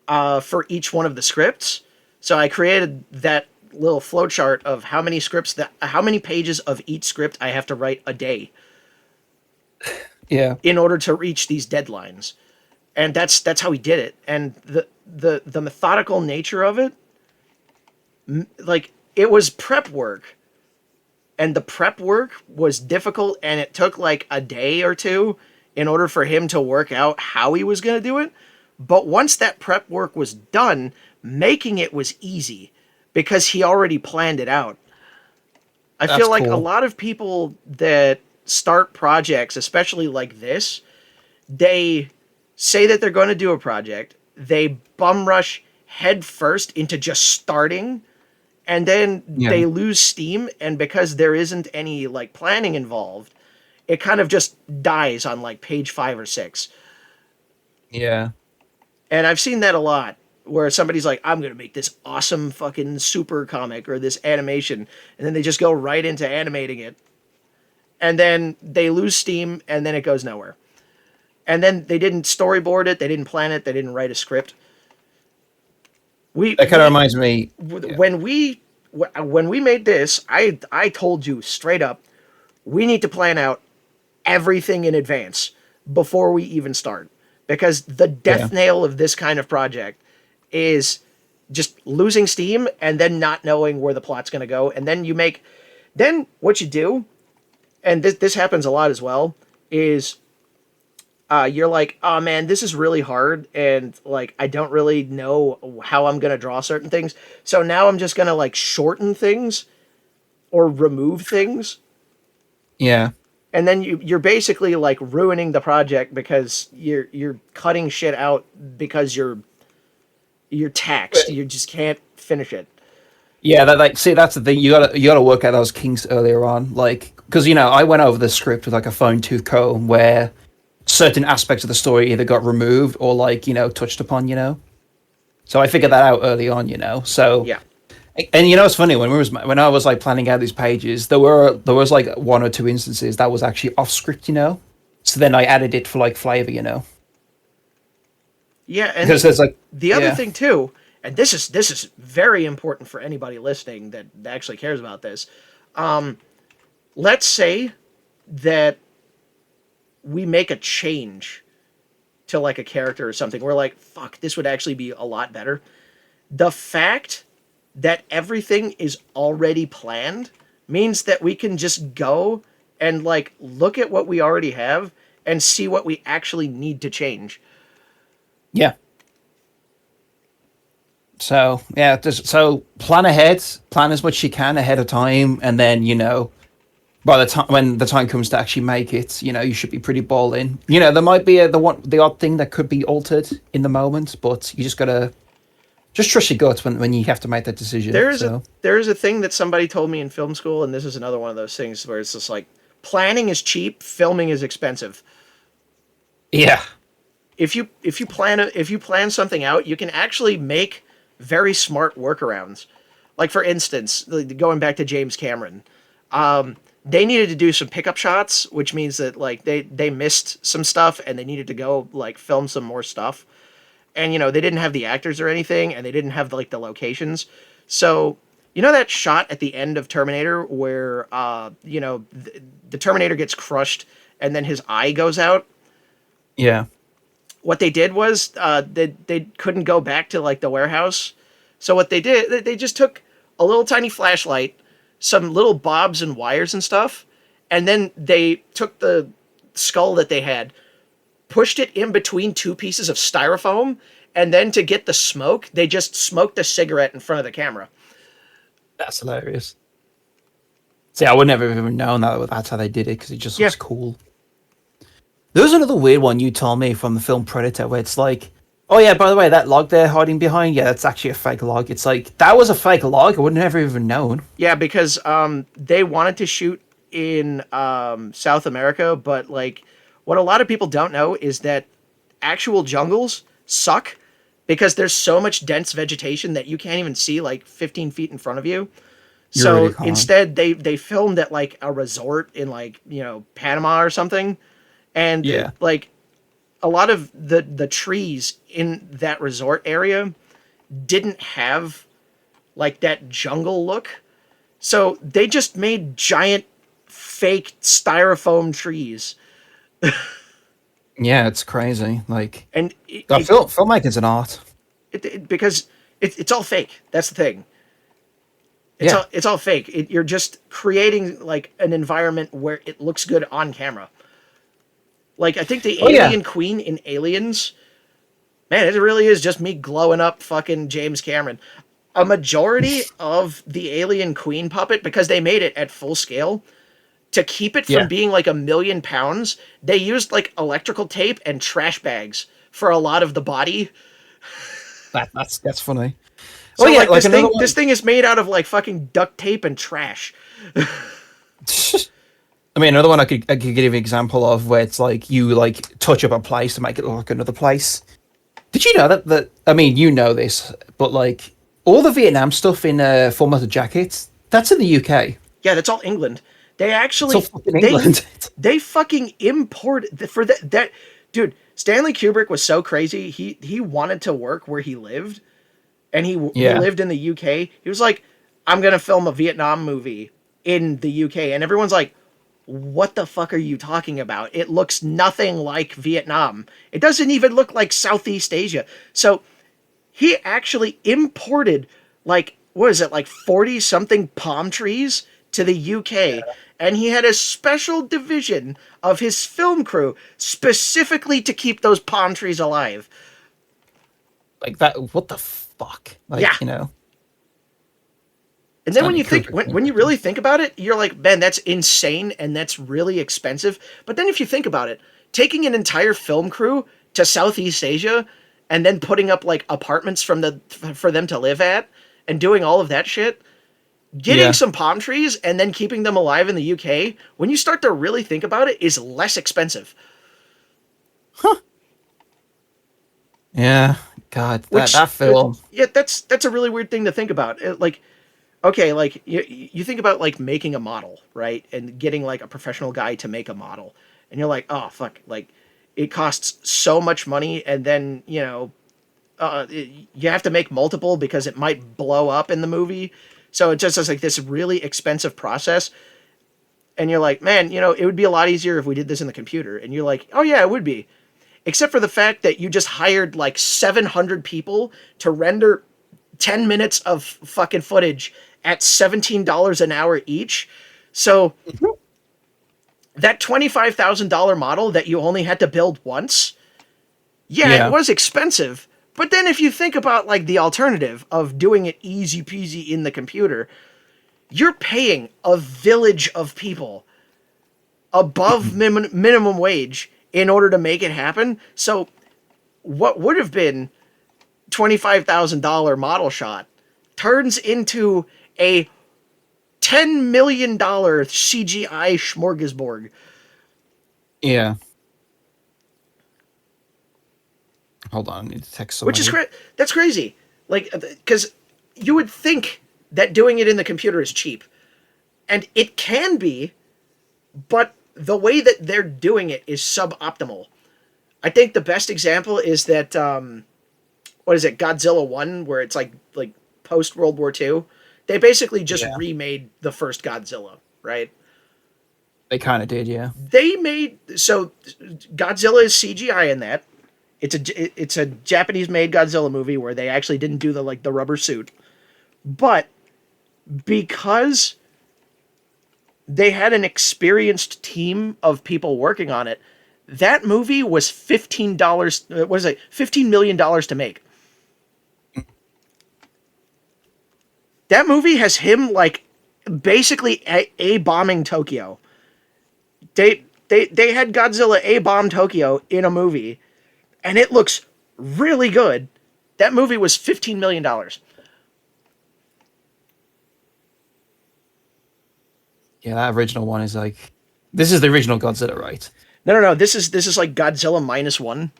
for each one of the scripts. So I created that little flowchart of how many pages of each script I have to write a day Yeah. in order to reach these deadlines. And that's how he did it. And the methodical nature of it, like, it was prep work. And the prep work was difficult, and it took like a day or two in order for him to work out how he was going to do it. But once that prep work was done, making it was easy because he already planned it out. I That's feel like a cool. lot of people that start projects, especially like this, they say that they're going to do a project, they bum rush head first into just starting, and then Yeah. they lose steam, and because there isn't any like planning involved, it kind of just dies on like page 5 or 6. Yeah. And I've seen that a lot where somebody's like, I'm going to make this awesome fucking super comic or this animation. And then they just go right into animating it. And then they lose steam and then it goes nowhere. And then they didn't storyboard it, they didn't plan it, they didn't write a script. We, That kind of we reminds me. Yeah. when we made this, I told you straight up, we need to plan out everything in advance before we even start, because the Yeah. death nail of this kind of project is just losing steam and then not knowing where the plot's going to go, and then what you do, and this happens a lot as well, is you're like, oh man, this is really hard, and like I don't really know how I'm going to draw certain things, so now I'm just going to like shorten things or remove things, Yeah. and then you're basically like ruining the project because you're cutting shit out because you're taxed. You just can't finish it. Yeah, that like see that's the thing. You gotta work out those kinks earlier on, like because I went over the script with like a fine tooth comb where certain aspects of the story either got removed or like touched upon. So I figured that out early on. So Yeah. and it's funny when I was like planning out these pages, there was like one or two instances that was actually off script. So then I added it for like flavor. Yeah, and Because there's like the other yeah thing too, and this is very important for anybody listening that actually cares about this. Let's say that we make a change to like a character or something. We're like, fuck, this would actually be a lot better. The fact that everything is already planned means that we can just go and like look at what we already have and see what we actually need to change. yeah. So yeah, so plan ahead, plan as much as you can ahead of time, and then by the time when the time comes to actually make it, you should be pretty ball in. There might be the odd thing that could be altered in the moment, but you just gotta just trust your gut when you have to make that decision. So There is a thing that somebody told me in film school, and this is another one of those things where it's just like planning is cheap, filming is expensive. yeah, If you plan something out, you can actually make very smart workarounds. Like for instance, going back to James Cameron, they needed to do some pickup shots, which means that like they missed some stuff and they needed to go like film some more stuff. And they didn't have the actors or anything, and they didn't have like the locations. So that shot at the end of Terminator where the Terminator gets crushed and then his eye goes out. yeah, What they did was they couldn't go back to like the warehouse. So what they did, they just took a little tiny flashlight, some little bobs and wires and stuff, and then they took the skull that they had, pushed it in between two pieces of styrofoam, and then to get the smoke, they just smoked a cigarette in front of the camera. that's hilarious. See, I would never have even known that's how they did it because it just Yeah. looks cool. There was another weird one you told me from the film Predator where it's like, oh yeah, by the way, that log there hiding behind, yeah, that's actually a fake log. It's like, that was a fake log? I would never even known. Yeah, because they wanted to shoot in South America, but like what a lot of people don't know is that actual jungles suck because there's so much dense vegetation that you can't even see like 15 feet in front of you. You really So can't. instead, they filmed at like a resort in like Panama or something, and Yeah. like a lot of the trees in that resort area didn't have like that jungle look. So they just made giant fake styrofoam trees. Yeah, it's crazy. Like, And filmmaking's an art. because it's all fake. That's the thing. Yeah. It's all fake. You're just creating like an environment where it looks good on camera. Like I think the Oh, yeah. alien queen in Aliens, man, it really is just me glowing up fucking James Cameron. A majority of the alien queen puppet, because they made it at full scale, to keep it from Yeah, being like 1,000,000 pounds, they used like electrical tape and trash bags for a lot of the body. that's funny. Oh So yeah, like like another this one. thing is made out of like fucking duct tape and trash. I mean, another one I could give an example of where it's like you like touch up a place to make it look like another place. Did you know that I mean, you know this, but like all the Vietnam stuff in Full Metal Jacket, that's in the UK. Yeah, that's all England. They It's all actually fucking England. they fucking import for that dude. Stanley Kubrick was so crazy. He wanted to work where he lived, and he Yeah, lived in the UK. He was like, I'm gonna film a Vietnam movie in the UK, and everyone's like, what the fuck are you talking about? It looks nothing like Vietnam. It doesn't even look like Southeast Asia. So he actually imported like what is it, like 40 something palm trees to the UK, and he had a special division of his film crew specifically to keep those palm trees alive. like that. What the fuck? Yeah. Like, you know, And then when Stanley you think Kubrick. when you really think about it, you're like, man, that's insane and that's really expensive. But then if you think about it, taking an entire film crew to Southeast Asia and then putting up like apartments for them to live at and doing all of that shit, getting Yeah. some palm trees and then keeping them alive in the UK, when you start to really think about it, is less expensive. Huh. Yeah. God, that Which film. yeah, that's a really weird thing to think about. Like okay, like you think about like making a model, right? And getting like a professional guy to make a model. And you're like, "Oh, fuck, like it costs so much money and then, you have to make multiple because it might blow up in the movie." So it just is like this really expensive process. And you're like, "Man, it would be a lot easier if we did this in the computer." And you're like, "Oh yeah, it would be." Except for the fact that you just hired like 700 people to render 10 minutes of fucking footage at $17 an hour each. So that $25,000 model that you only had to build once, yeah, it Yeah. was expensive. But then if you think about like the alternative of doing it easy peasy in the computer, you're paying a village of people above minimum wage in order to make it happen. So what would have been $25,000 model shot turns into a $10 million CGI smorgasbord. Yeah. Hold on, I need to text Which is somebody. that's crazy. Like, because you would think that doing it in the computer is cheap, and it can be, but the way that they're doing it is suboptimal. I think the best example is that what is it, Godzilla 1, where it's like post World War II. They basically just Yeah. remade the first Godzilla, right? They kind of did, yeah. They made so Godzilla is CGI in that. It's a Japanese made Godzilla movie where they actually didn't do the rubber suit. But because they had an experienced team of people working on it, that movie was $15 what is it? $15 million to make. That movie has him like basically a bombing Tokyo. They had Godzilla a bomb Tokyo in a movie, and it looks really good. That movie was $15 million. Yeah, that original one is like, this is the original Godzilla, right? No. This is like Godzilla minus one.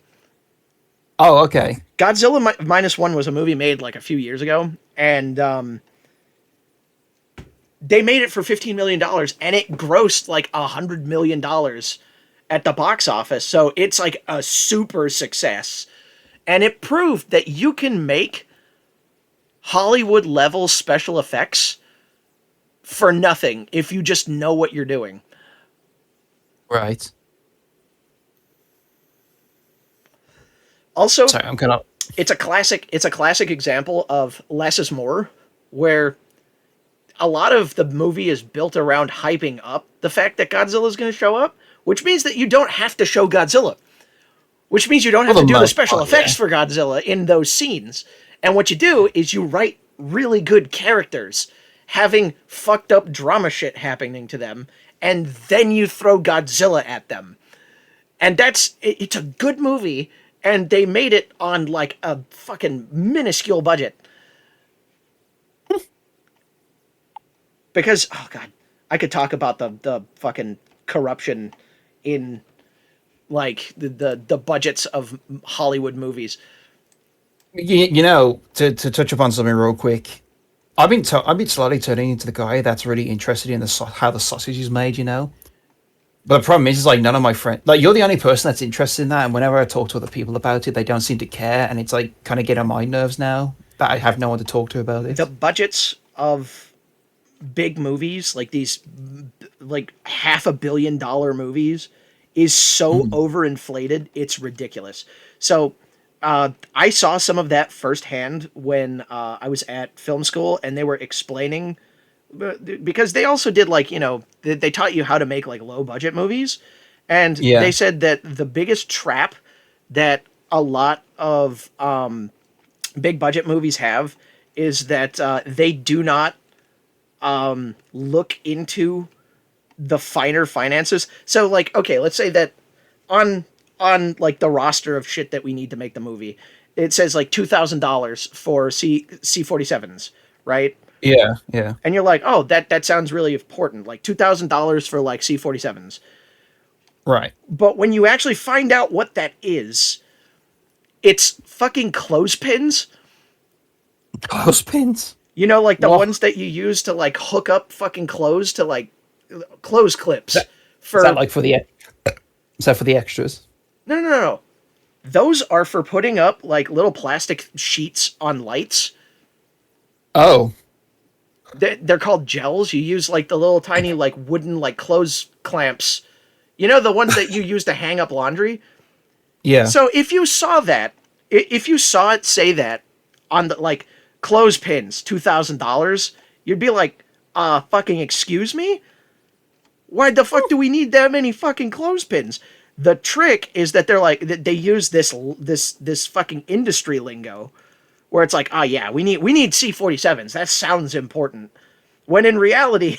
Oh, okay. Godzilla minus one was a movie made like a few years ago, and they made it for $15 million, and it grossed like $100 million at the box office. So it's like a super success, and it proved that you can make Hollywood level special effects for nothing if you just know what you're doing. Right. Also, Sorry, I'm kind of. it's a classic example of less is more, where a lot of the movie is built around hyping up the fact that Godzilla is going to show up, which means that you don't have to show Godzilla, which means you don't For have the to do the most special part, yeah. effects for Godzilla in those scenes. And what you do is you write really good characters having fucked up drama shit happening to them, and then you throw Godzilla at them. And it's a good movie, and they made it on like a fucking minuscule budget. Because oh god, I could talk about the fucking corruption in like the budgets of Hollywood movies. To touch upon something real quick, I've been slowly turning into the guy that's really interested in how the sausage is made. But the problem is like none of my friends, like you're the only person that's interested in that, and whenever I talk to other people about it, they don't seem to care, and it's like kind of getting on my nerves now that I have no one to talk to about The it. budgets of big movies like these like $500 million movies is so Mm. overinflated, it's ridiculous. So I saw some of that firsthand when I was at film school, and they were explaining because they also did like they taught you how to make like low budget movies, and they Yeah, said that the biggest trap that a lot of big budget movies have is that they do not look into the finer finances. So like, okay, let's say that on like the roster of shit that we need to make the movie, it says like $2,000 for C-47s, right? yeah, And you're like, oh, that sounds really important, like $2,000 for like C-47s. right. But when you actually find out what that is, it's fucking clothespins. Clothespins. You know, like the What? ones that you use to like hook up fucking clothes to like clothes Is clips that, is that for like for the is that for the extras? no. Those are for putting up like little plastic sheets on lights. Oh, They're called gels. You use like the little tiny like wooden like clothes clamps. You know, the ones that you use to hang up laundry. yeah. So if you saw that, if you saw it say that on the like clothespins, $2,000, you'd be like, fucking excuse me? Why the fuck do we need that many fucking clothespins? The trick is that they're like they use this fucking industry lingo where it's like, yeah, we need C-47s. That sounds important. When in reality,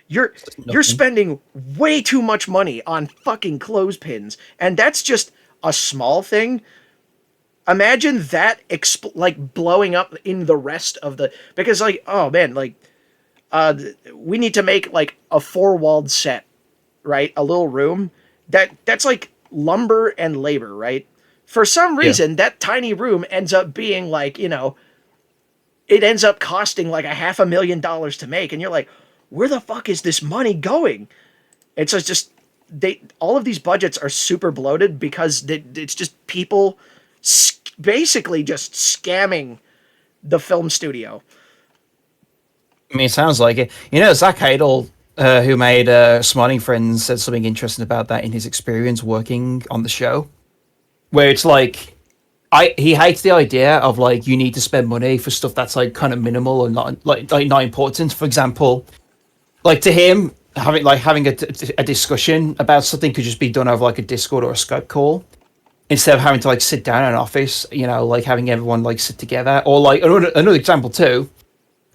you're you're Nothing. spending way too much money on fucking clothespins, and that's just a small thing. Imagine that like blowing up in the rest of the because like oh man like we need to make like a four-walled set, right? A little room. That's like lumber and labor, right? For some Yeah. reason, that tiny room ends up being like, it ends up costing like $500,000 to make, and you're like, where the fuck is this money going? It's just they all of these budgets are super bloated because it's just people basically just scamming the film studio. I mean, it sounds like it. Zach Hadel, who made Smiling Friends, said something interesting about that in his experience working on the show, where it's like, he hates the idea of like you need to spend money for stuff that's like kind of minimal and not like not important. For example, like to him, having a discussion about something could just be done over like a Discord or a Skype call instead of having to like sit down in an office. Like having everyone like sit together, or like another example too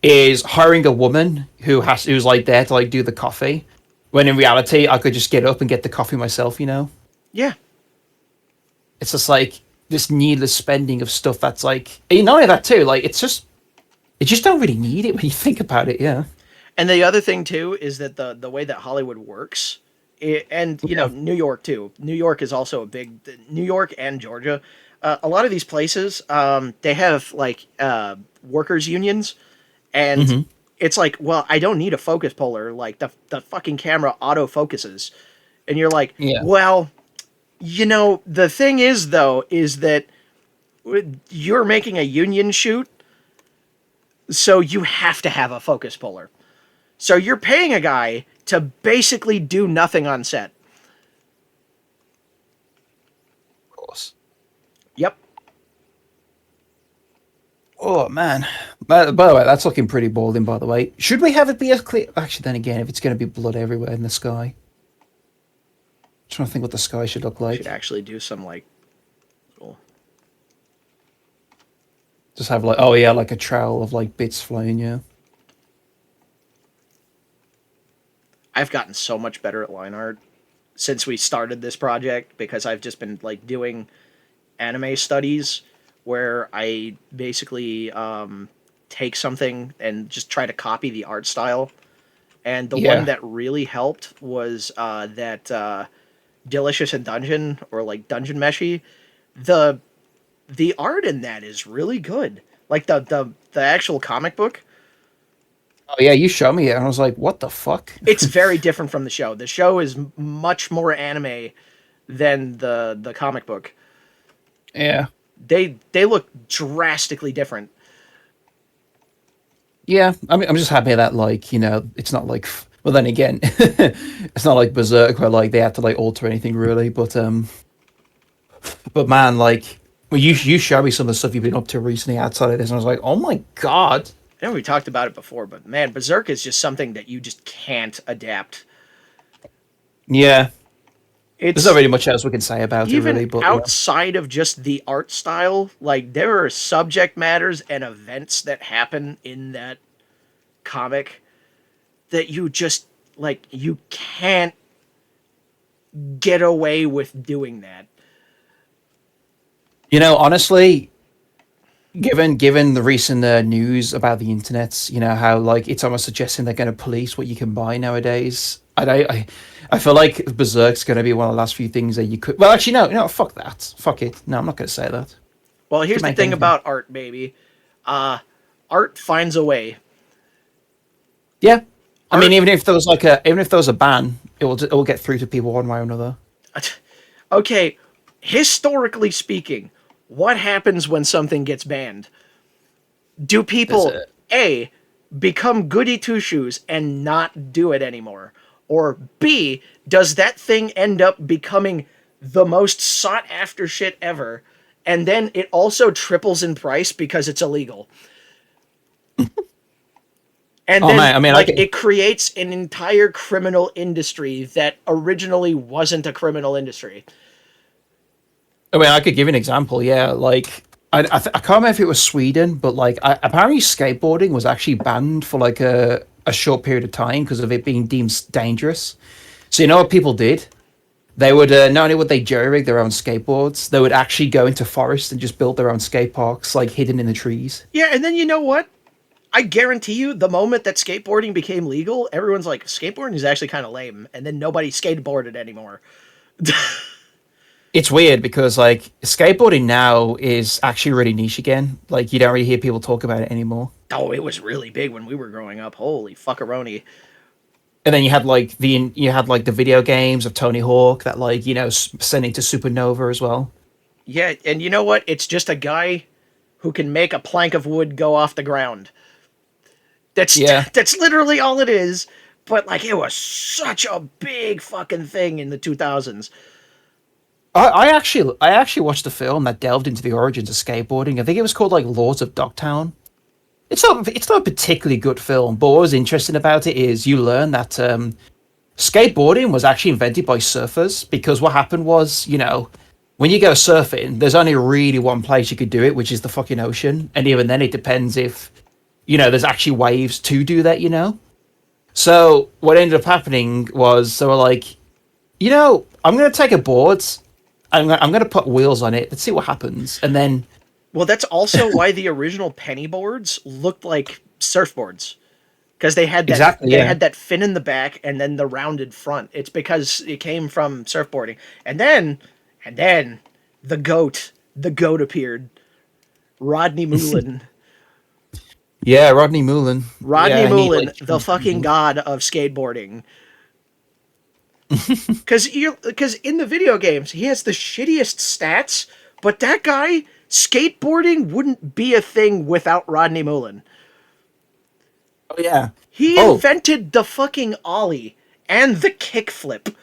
is hiring a woman who's like there to like do the coffee, when in reality I could just get up and get the coffee myself. Yeah, It's just like this needless spending of stuff that's like, not only that too, like you just don't really need it when you think about it. Yeah. and the other thing too is that the way that Hollywood works, and Yeah. New York too. New York is also a big New York and Georgia. A lot of these places, they have like workers unions, and Hmm. it's like, well, I don't need a focus puller. Like the fucking camera auto focuses, and you're like, Yeah. well, the thing is though is that you're making a union shoot, so you have to have a focus puller. So you're paying a guy to basically do nothing on set. Of course. Yep. Oh man. By the way, that's looking pretty balding. By the way, should we have it be as clear? Actually, then again, if it's going to be blood everywhere in the sky, I'm trying to think what the sky should look Should like. actually do some like little. Just have like, oh yeah, like a trail of like bits flying. Yeah. I've gotten so much better at line art since we started this project because I've just been like doing anime studies where I basically take something and just try to copy the art style. And the one Yeah. that really helped was that Delicious in Dungeon or like Dungeon Meshi. The the art in that is really good. Like the actual comic book, Oh yeah, you showed me it, and I was like, "What the fuck?" it's very different from the show. The show is much more anime than the comic book. Yeah. They look drastically different. Yeah, I mean, I'm just happy that like it's not like. Well, then again, it's not like Berserk where like they had to like alter anything really. But man, like, well, you showed me some of the stuff you've been up to recently outside of this, and I was like, oh my god. I know we talked about it before, but man, Berserk is just something that you just can't adapt. Yeah, there's not It's really much else we can say about it even really, but yeah, outside of just the art style, like there are subject matters and events that happen in that comic that you just like you can't get away with doing that. honestly, given the recent news about the internet, how like it's almost suggesting they're going to police what you can buy nowadays. I feel like Berserk's going to be one of the last few things that you could. Well, actually, no, fuck that, fuck it. No, I'm not going to say that. Well, You could here's the make thing anything. about art, baby. Uh art finds a way. Yeah, I mean, Art even if there was a ban, it will get through to people one way or another. okay, historically speaking, what happens when something gets banned? Do There's people a A become goody two shoes and not do it anymore? Or B, does that thing end up becoming the most sought after shit ever? And then it also triples in price because it's illegal. And oh then, man, I mean, like, it creates an entire criminal industry that originally wasn't a criminal industry. I could give you an example. Yeah, like I can't remember if it was Sweden, but like apparently skateboarding was actually banned for like a short period of time because of it being deemed dangerous. So you know what people did? They would not only would they jerry rig their own skateboards, they would actually go into forests and just build their own skate parks, like hidden in the trees. Yeah, and then you know what? I guarantee you, the moment that skateboarding became legal, everyone's like, skateboarding is actually kind of lame, and then nobody skateboarded anymore. It's weird because like skateboarding now is actually really niche again. Like you don't really hear people talk about it anymore. Oh, it was really big when we were growing up. Holy fuckaroni! And then you had like the video games of Tony Hawk that like sending to Supernova as well. Yeah, and you know what? It's just a guy who can make a plank of wood go off the ground. That's Yeah, that's literally all it is. But like, it was such a big fucking thing in the 2000s. I actually watched a film that delved into the origins of skateboarding. I think it was called like Lords of Dogtown. It's not a particularly good film, but what was interesting about it is you learn that skateboarding was actually invented by surfers because what happened was when you go surfing, there's only really one place you could do it, which is the fucking ocean, and even then it depends if there's actually waves to do that. So what ended up happening was they were like, I'm gonna take a board, I'm gonna put wheels on it, let's see what happens, and then Well, that's also why the original penny boards looked like surfboards because they had that exactly, they yeah. had that fin in the back and then the rounded front. It's because it came from surfboarding. And then the goat appeared. Rodney Mullen. Yeah, Rodney Mullen. Yeah, Rodney and he Mullen, like the fucking god of skateboarding. Because in the video games, he has the shittiest stats, but that guy, skateboarding wouldn't be a thing without Rodney Mullen. oh yeah. He Oh, invented the fucking ollie and the kickflip.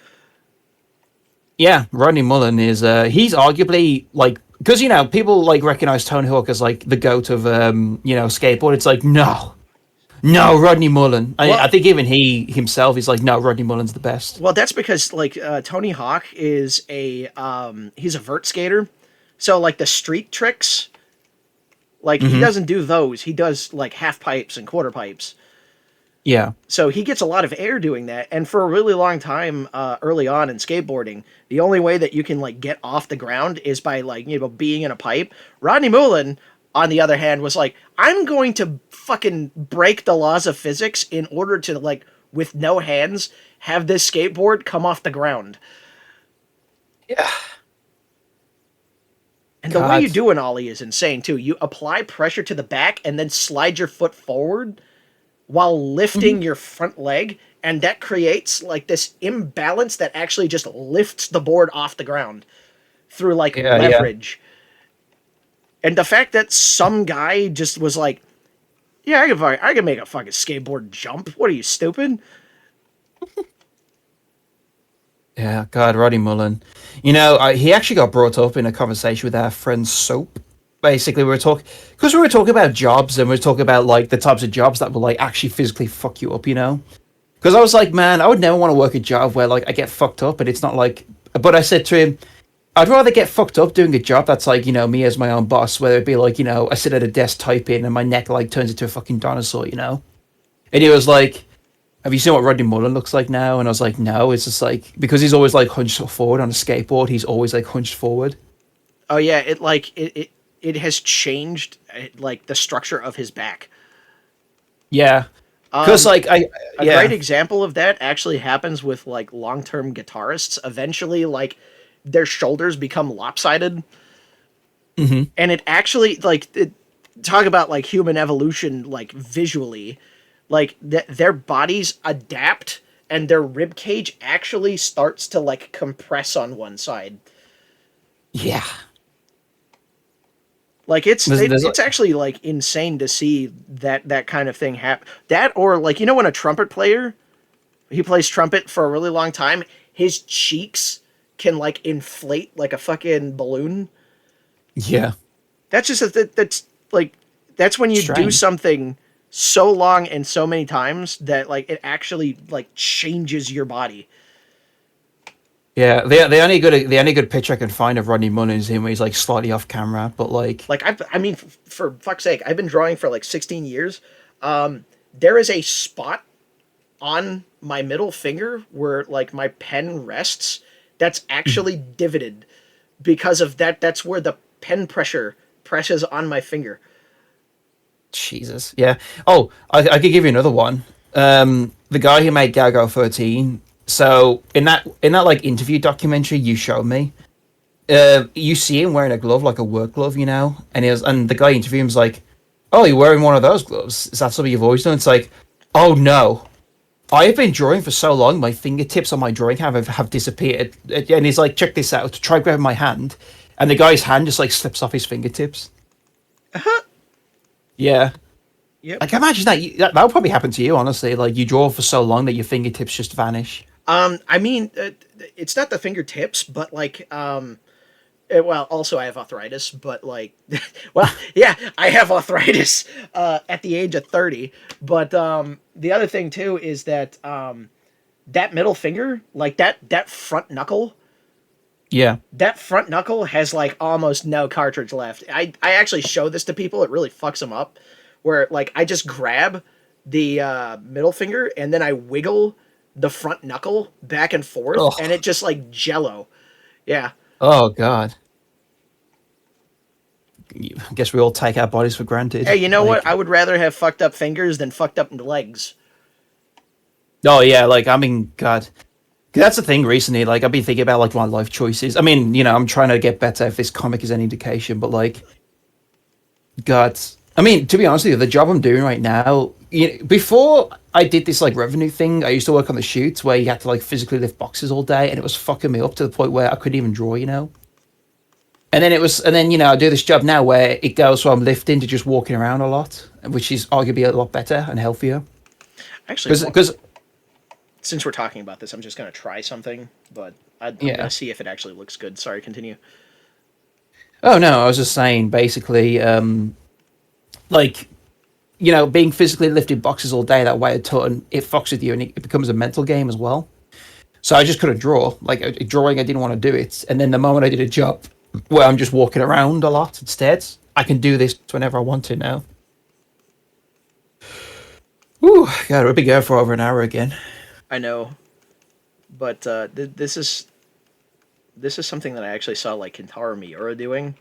yeah, Rodney Mullen is he's arguably like because people like recognize Tony Hawk as like the goat of skateboard. It's like no, Rodney Mullen. I Well, think even he himself is like no, Rodney Mullen's the best. well, that's because like Tony Hawk is he's a vert skater, so like the street tricks, like he Hmm. doesn't do those. He does like half pipes and quarter pipes. Yeah. So he gets a lot of air doing that. And for a really long time, early on in skateboarding, the only way that you can like get off the ground is by like being in a pipe. Rodney Mullen, on the other hand, was like, I'm going to fucking break the laws of physics in order to like with no hands have this skateboard come off the ground. Yeah. And the way you God. do an ollie is insane too. You apply pressure to the back and then slide your foot forward while Mhm. lifting your front leg, and that creates like this imbalance that actually just lifts the board off the ground through like Yeah, yeah. leverage. And the fact that some guy just was like, "Yeah, I can make a fucking skateboard jump. What are you, stupid?" Yeah, God, Roddy Mullen. He actually got brought up in a conversation with our friend Soap. Basically, we were talking about jobs, and we were talking about like the types of jobs that will like actually physically fuck you up. Because I was like, man, I would never want to work a job where like I get fucked up, and it's not like. But I said to him, I'd rather get fucked up doing a job that's like me as my own boss, whether it be like I sit at a desk typing and my neck like turns into a fucking dinosaur. And he was like, have you seen what Rodney Mullen looks like now? And I was like, no, it's just like, because he's always like hunched forward on a skateboard, he's always like hunched forward. Oh yeah, it has changed like the structure of his back. Yeah. Because, Um, like, a great yeah. example of that actually happens with like long-term guitarists. Eventually, like their shoulders become lopsided, Hmm. and it actually talk about like human evolution, like visually, like their bodies adapt and their rib cage actually starts to like compress on one side. Yeah. Like it's There's it's actually like insane to see that kind of thing happen. That, or like when a trumpet player, he plays trumpet for a really long time, his cheeks can like inflate like a fucking balloon. yeah. That's just that's like that's when you do Strange. something so long and so many times that like it actually like changes your body. Yeah. The only good picture I can find of Rodney Mullen is him where he's like slightly off camera, but like, Like I mean, for fuck's sake, I've been drawing for like 16 years. There is a spot on my middle finger where like my pen rests that's actually divoted because of that. That's where the pen pressure presses on my finger. Jesus. Yeah. Oh, I could give you another one. The guy who made Gago 13. So in that like interview documentary you showed me, you see him wearing a glove, like a work glove, and the guy interviewing him's like, "Oh, you're wearing one of those gloves? Is that something you've always done?" It's like, "Oh no, I've been drawing for so long, my fingertips on my drawing have disappeared." And he's like, "Check this out." Try grabbing my hand, and the guy's hand just like slips off his fingertips. Yeah, Yep. like imagine that would probably happen to you, honestly. Like you draw for so long that your fingertips just vanish. I mean, it's not the fingertips, but like, well, also I have arthritis, but like, well, yeah, I have arthritis at the age of 30. But the other thing too is that that middle finger, like that front knuckle, Yeah. that front knuckle has like almost no cartridge left. I actually show this to people. It really fucks them up. Where like I just grab the middle finger and then I wiggle the front knuckle back and forth, Oh. and it just like jello. Yeah. Oh God. I guess we all take our bodies for granted. Hey, you know what? Like, I would rather have fucked up fingers than fucked up legs. oh yeah, like I mean, God, 'cause that's the thing. Recently, like I've been thinking about like my life choices. I mean, I'm trying to get better if this comic is any indication, but like, God, I mean, to be honest with you, the job I'm doing right now, before I did this like revenue thing, I used to work on the shoots where you had to like physically lift boxes all day, and it was fucking me up to the point where I couldn't even draw. And then I do this job now where it goes from lifting to just walking around a lot, which is arguably a lot better and healthier. Actually, Because since we're talking about this, I'm just gonna try something, but I'm gonna yeah. see if it actually looks good. Sorry, continue. Oh no, I was just saying basically, like being physically lifting boxes all day that weigh a ton, it fucks with you and it becomes a mental game as well. So I just couldn't draw. Like drawing, I didn't want to do it. And then the moment I did a job where I'm just walking around a lot instead, I can do this whenever I want to now. Ooh, God, we'll be going for over an hour again. I know, but this is something that I actually saw like Kentaro Miura doing,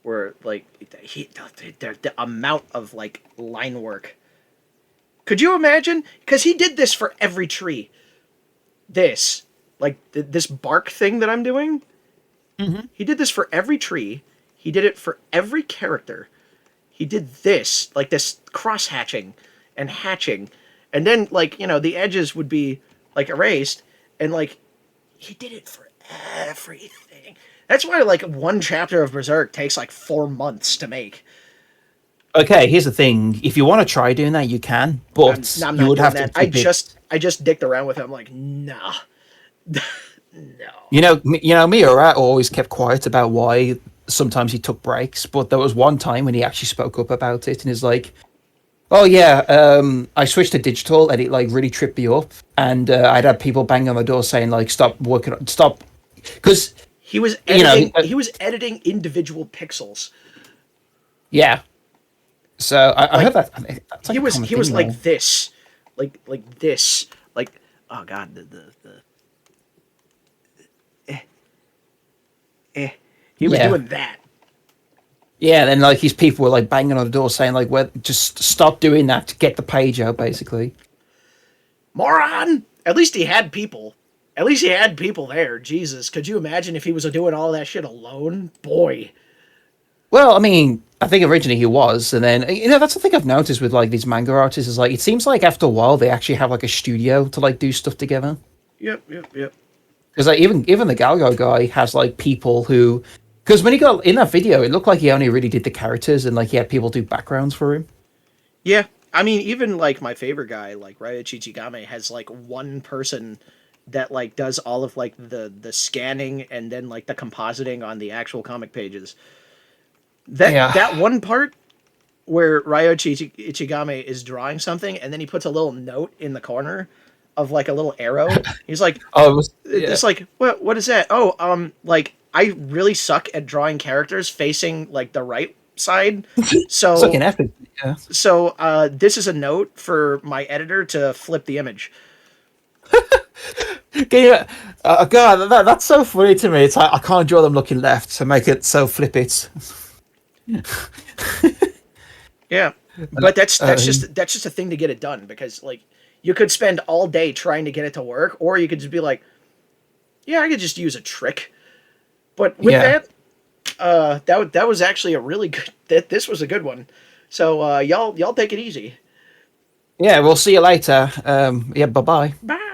where like the amount of like line work. Could you imagine? Because he did this for every tree. This like this bark thing that I'm doing. Hmm. He did this for every tree. He did it for every character. He did this like this cross hatching and hatching, and then like the edges would be like erased, and like he did it for everything. That's why like one chapter of Berserk takes like 4 months to make. Okay, here's the thing. If you want to try doing that, you can, but I'm you not would doing have to that. keep it. I just dicked around with it. I'm like, nah, no. Miura always kept quiet about why sometimes he took breaks, but there was one time when he actually spoke up about it and is like, "Oh yeah, I switched to digital and it like really tripped me up, and I'd have people banging on the door saying like, stop working, stop,' because He was you know, editing. He was editing individual pixels. yeah." So I heard Like that. I mean, that's like a common he was thing, though. like this, like this, like oh god, the eh, eh. He was Yeah, doing that. yeah. Then like his people were like banging on the door saying like, "Well, just stop doing that to get the page out," basically. Moron! At least he had people. At least he had people there. Jesus, could you imagine if he was doing all that shit alone? Boy. Well, I mean, I think originally he was, and then that's the thing I've noticed with like these manga artists is like it seems like after a while they actually have like a studio to like do stuff together. Yep, yep, yep. Because like even the Galgo guy has like people who, because when he got in that video, it looked like he only really did the characters and like he had people do backgrounds for him. Yeah, I mean, even like my favorite guy, like Ryoichi Chigame, has like one person that like does all of like the scanning and then like the compositing on the actual comic pages. Yeah, That one part where Ryoichi Ichigame is drawing something and then he puts a little note in the corner of like a little arrow. He's like, oh, it was, yeah, it's like what is that? Oh, like I really suck at drawing characters facing like the right side. it's like an So epic. Yeah, this is a note for my editor to flip the image. yeah. God, that's so funny to me. It's like I can't draw them looking left to make it so flip it. Yeah. But Um, that's just a thing to get it done because like you could spend all day trying to get it to work or you could just be like, yeah, I could just use a trick. But with yeah, that, that was actually a really good. This was a good one. So y'all take it easy. yeah. We'll see you later. Yeah, bye bye. Bye.